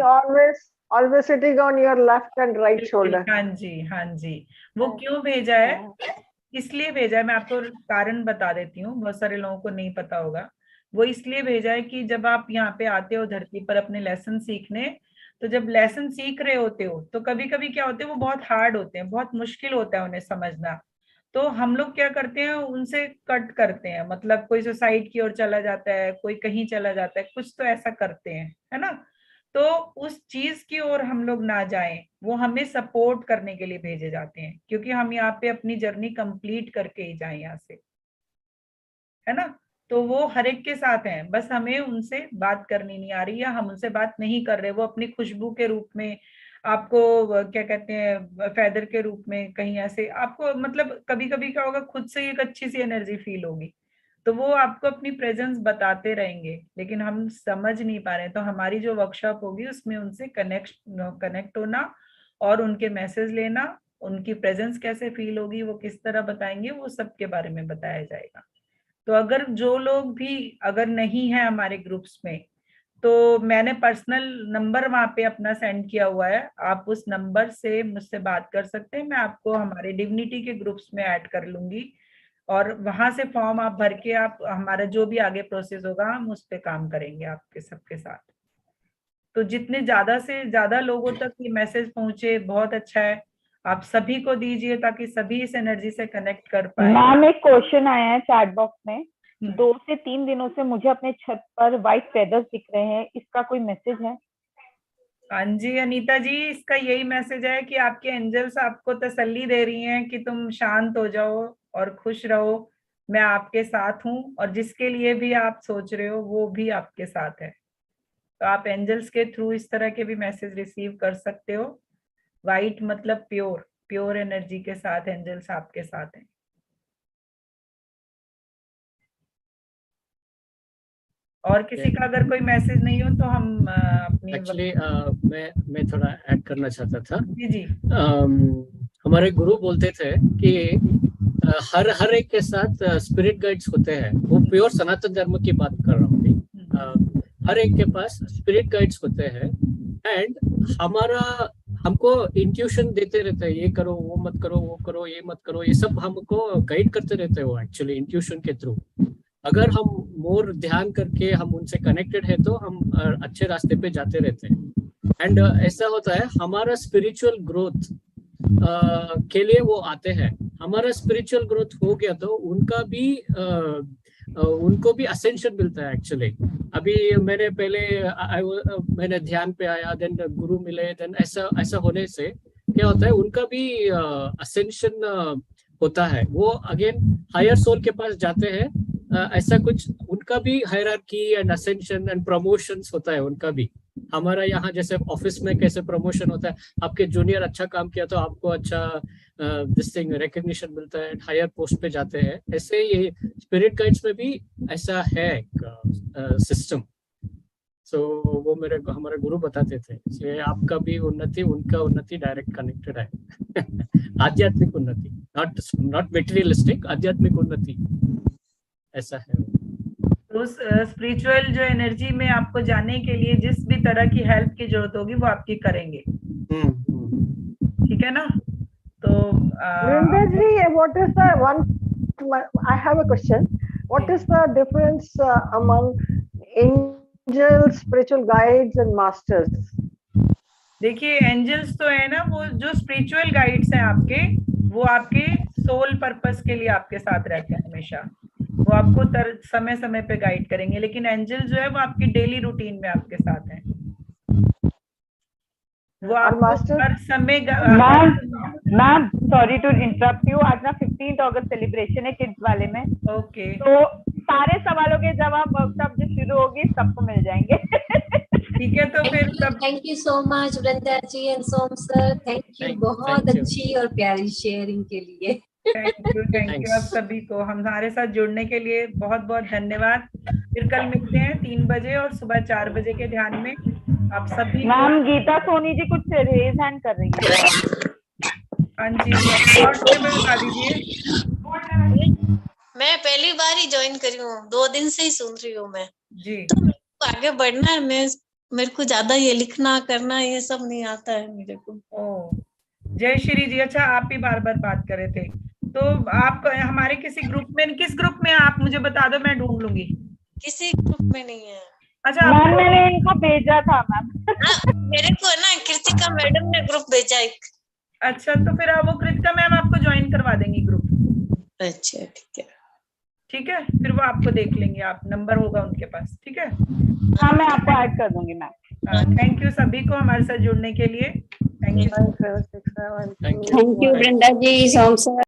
always sitting on your left and right shoulder. हाँ जी, हाँ जी। वो क्यों भेजा है, इसलिए भेजा है, मैं आपको कारण बता देती हूँ, बहुत सारे लोगों को नहीं पता होगा। वो इसलिए भेजा है कि जब आप यहाँ पे आते हो धरती पर अपने लेसन सीखने, तो जब लेसन सीख रहे होते हो तो कभी कभी क्या होते हैं, वो बहुत हार्ड होते हैं, बहुत मुश्किल होता है उन्हें समझना। तो हम लोग क्या करते हैं, उनसे कट करते हैं, मतलब कोई सुसाइड की ओर चला जाता है, कोई कहीं चला जाता है, कुछ तो ऐसा करते हैं, है ना। तो उस चीज की ओर हम लोग ना जाएं, वो हमें सपोर्ट करने के लिए भेजे जाते हैं, क्योंकि हम यहाँ पे अपनी जर्नी कंप्लीट करके ही जाएं यहाँ से, है ना। तो वो हर एक के साथ हैं, बस हमें उनसे बात करनी नहीं आ रही, या हम उनसे बात नहीं कर रहे। वो अपनी खुशबू के रूप में आपको क्या कहते हैं, फेदर के रूप में कहीं ऐसे आपको, मतलब कभी कभी क्या होगा, खुद से एक अच्छी सी एनर्जी फील होगी, तो वो आपको अपनी प्रेजेंस बताते रहेंगे, लेकिन हम समझ नहीं पा रहे हैं। तो हमारी जो वर्कशॉप होगी उसमें उनसे कनेक्ट होना और उनके मैसेज लेना, उनकी प्रेजेंस कैसे फील होगी, वो किस तरह बताएंगे, वो सब के बारे में बताया जाएगा। तो अगर जो लोग भी अगर नहीं है हमारे ग्रुप्स में, तो मैंने पर्सनल नंबर वहां पे अपना सेंड किया हुआ है, आप उस नंबर से मुझसे बात कर सकते हैं। मैं आपको हमारे डिविनिटी के ग्रुप्स में ऐड कर लूंगी, और वहां से फॉर्म आप भर के, आप हमारा जो भी आगे प्रोसेस होगा हम उस पर काम करेंगे आपके सबके साथ। तो जितने ज्यादा से ज्यादा लोगों तक ये मैसेज पहुंचे बहुत अच्छा है, आप सभी को दीजिए ताकि सभी इस एनर्जी से कनेक्ट कर पाए। मैम एक क्वेश्चन आया है चैट बॉक्स में, 2 से 3 दिनों से मुझे अपने छत पर व्हाइट फेदर्स दिख रहे हैं, इसका कोई मैसेज है? हाँ जी अनीता जी, इसका यही मैसेज है कि आपके एंजल्स आपको तसल्ली दे रही हैं कि तुम शांत हो जाओ और खुश रहो, मैं आपके साथ हूँ, और जिसके लिए भी आप सोच रहे हो वो भी आपके साथ है। तो आप एंजल्स के थ्रू इस तरह के भी मैसेज रिसीव कर सकते हो। वाइट मतलब प्योर, प्योर एनर्जी के साथ एंजल्स आपके साथ हैं। और किसी का अगर कोई मैसेज नहीं हो तो हम अपनी एक्चुअली मैं थोड़ा ऐड करना चाहता था। जी जी हमारे गुरु बोलते थे कि हर एक के साथ स्पिरिट गाइड्स होते हैं। वो प्योर सनातन धर्म की बात कर रहा हूँ। हर एक के पास स्पिरिट गाइड्स होते हैं, एंड हमको इंट्यूशन देते रहते हैं, ये करो, वो मत करो, वो करो, ये मत करो, ये सब हमको गाइड करते रहते हैं वो एक्चुअली इंट्यूशन के थ्रू। अगर हम मोर ध्यान करके हम उनसे कनेक्टेड है तो हम अच्छे रास्ते पे जाते रहते हैं। एंड ऐसा होता है, हमारा स्पिरिचुअल ग्रोथ के लिए वो आते हैं। हमारा स्पिरिचुअल ग्रोथ हो गया तो उनको भी असेंशन मिलता है एक्चुअली। अभी मैंने मैंने ध्यान पे आया, देन गुरु मिले, देन ऐसा होने से क्या होता है, उनका भी असेंशन होता है। वो अगेन हायर सोल के पास जाते हैं। ऐसा कुछ उनका भी hierarchy and ascension and promotions होता है उनका भी। हमारा यहाँ जैसे ऑफिस में कैसे प्रमोशन होता है, आपके जूनियर अच्छा काम किया तो आपको अच्छा दिस थिंग रिकग्निशन मिलता है, हायर पोस्ट पे जाते हैं। ऐसे ही स्पिरिट गाइड्स में भी ऐसा है सिस्टम। सो वो हमारे गुरु बताते थे, इसलिए आपका भी उन्नति उनका उन्नति डायरेक्ट कनेक्टेड है। आध्यात्मिक उन्नति, नॉट मेटेरियलिस्टिक, आध्यात्मिक उन्नति ऐसा है। तो उस स्पिरिचुअल जो एनर्जी में आपको जाने के लिए जिस भी तरह की हेल्प की जरूरत होगी वो आपकी करेंगे, ठीक है ना। तो Vrinda ji, what is the one? I have a question. What is the difference among angels, spiritual guides, and masters? देखिए एंजल्स तो है ना, वो जो स्पिरिचुअल गाइड्स हैं आपके, वो आपके सोल पर्पस के लिए आपके साथ रहते हैं हमेशा। वो आपको समय समय पे गाइड करेंगे, लेकिन एंजल जो है वो आपकी डेली रूटीन में आपके साथ हैं। वो और आपको मास्टर हर समय ma'am sorry to interrupt you, आज ना 15 अगस्त सेलिब्रेशन है किड्स वाले में, ओके तो सारे सवालों के जवाब वर्कशॉप जो शुरू होगी सबको मिल जाएंगे। ठीक है, तो फिर सब thank you so much Vrinda ji and Som sir, thank you बहुत thank you. अच्छी और प्यारी शेयरिंग के लिए। Thank you Thanks. आप सभी को हमारे साथ जुड़ने के लिए बहुत बहुत धन्यवाद। फिर कल मिलते हैं 3 बजे और सुबह 4 बजे के ध्यान में आप सभी को। मैम गीता सोनी जी कुछ रेज हैंड कर रही है। हाँ जी, शॉर्ट में बता दीजिए। मैं पहली बार ही ज्वाइन करी हूँ, 2 दिन से ही सुन रही हूँ मैं। जी तो मेरे को आगे बढ़ना है, मेरे को ज्यादा ये लिखना करना ये सब नहीं आता है मेरे को। ओ जय श्री जी। अच्छा, आप ही बार बार बात कर रहे थे, तो आप हमारे किस ग्रुप में आप मुझे बता दो, मैं ढूंढ लूंगी। किसी ग्रुप में नहीं है। अच्छा मैम मैंने इनको भेजा था मैम। मेरे को ना कृतिका मैडम ने ग्रुप भेजा एक। अच्छा, तो फिर वो कृतिका मैम आपको ज्वाइन करवा देंगी ग्रुप। अच्छा ठीक है। ठीक है, फिर वो आपको देख लेंगे, आप नंबर होगा उनके पास। ठीक है, हाँ मैं आपको ऐड कर दूंगी मैम। थैंक यू सभी को हमारे साथ जुड़ने के लिए। Thank you. Nine, 7, 6, 7, Thank 2, you. Thank you Vrinda ji, Som sir.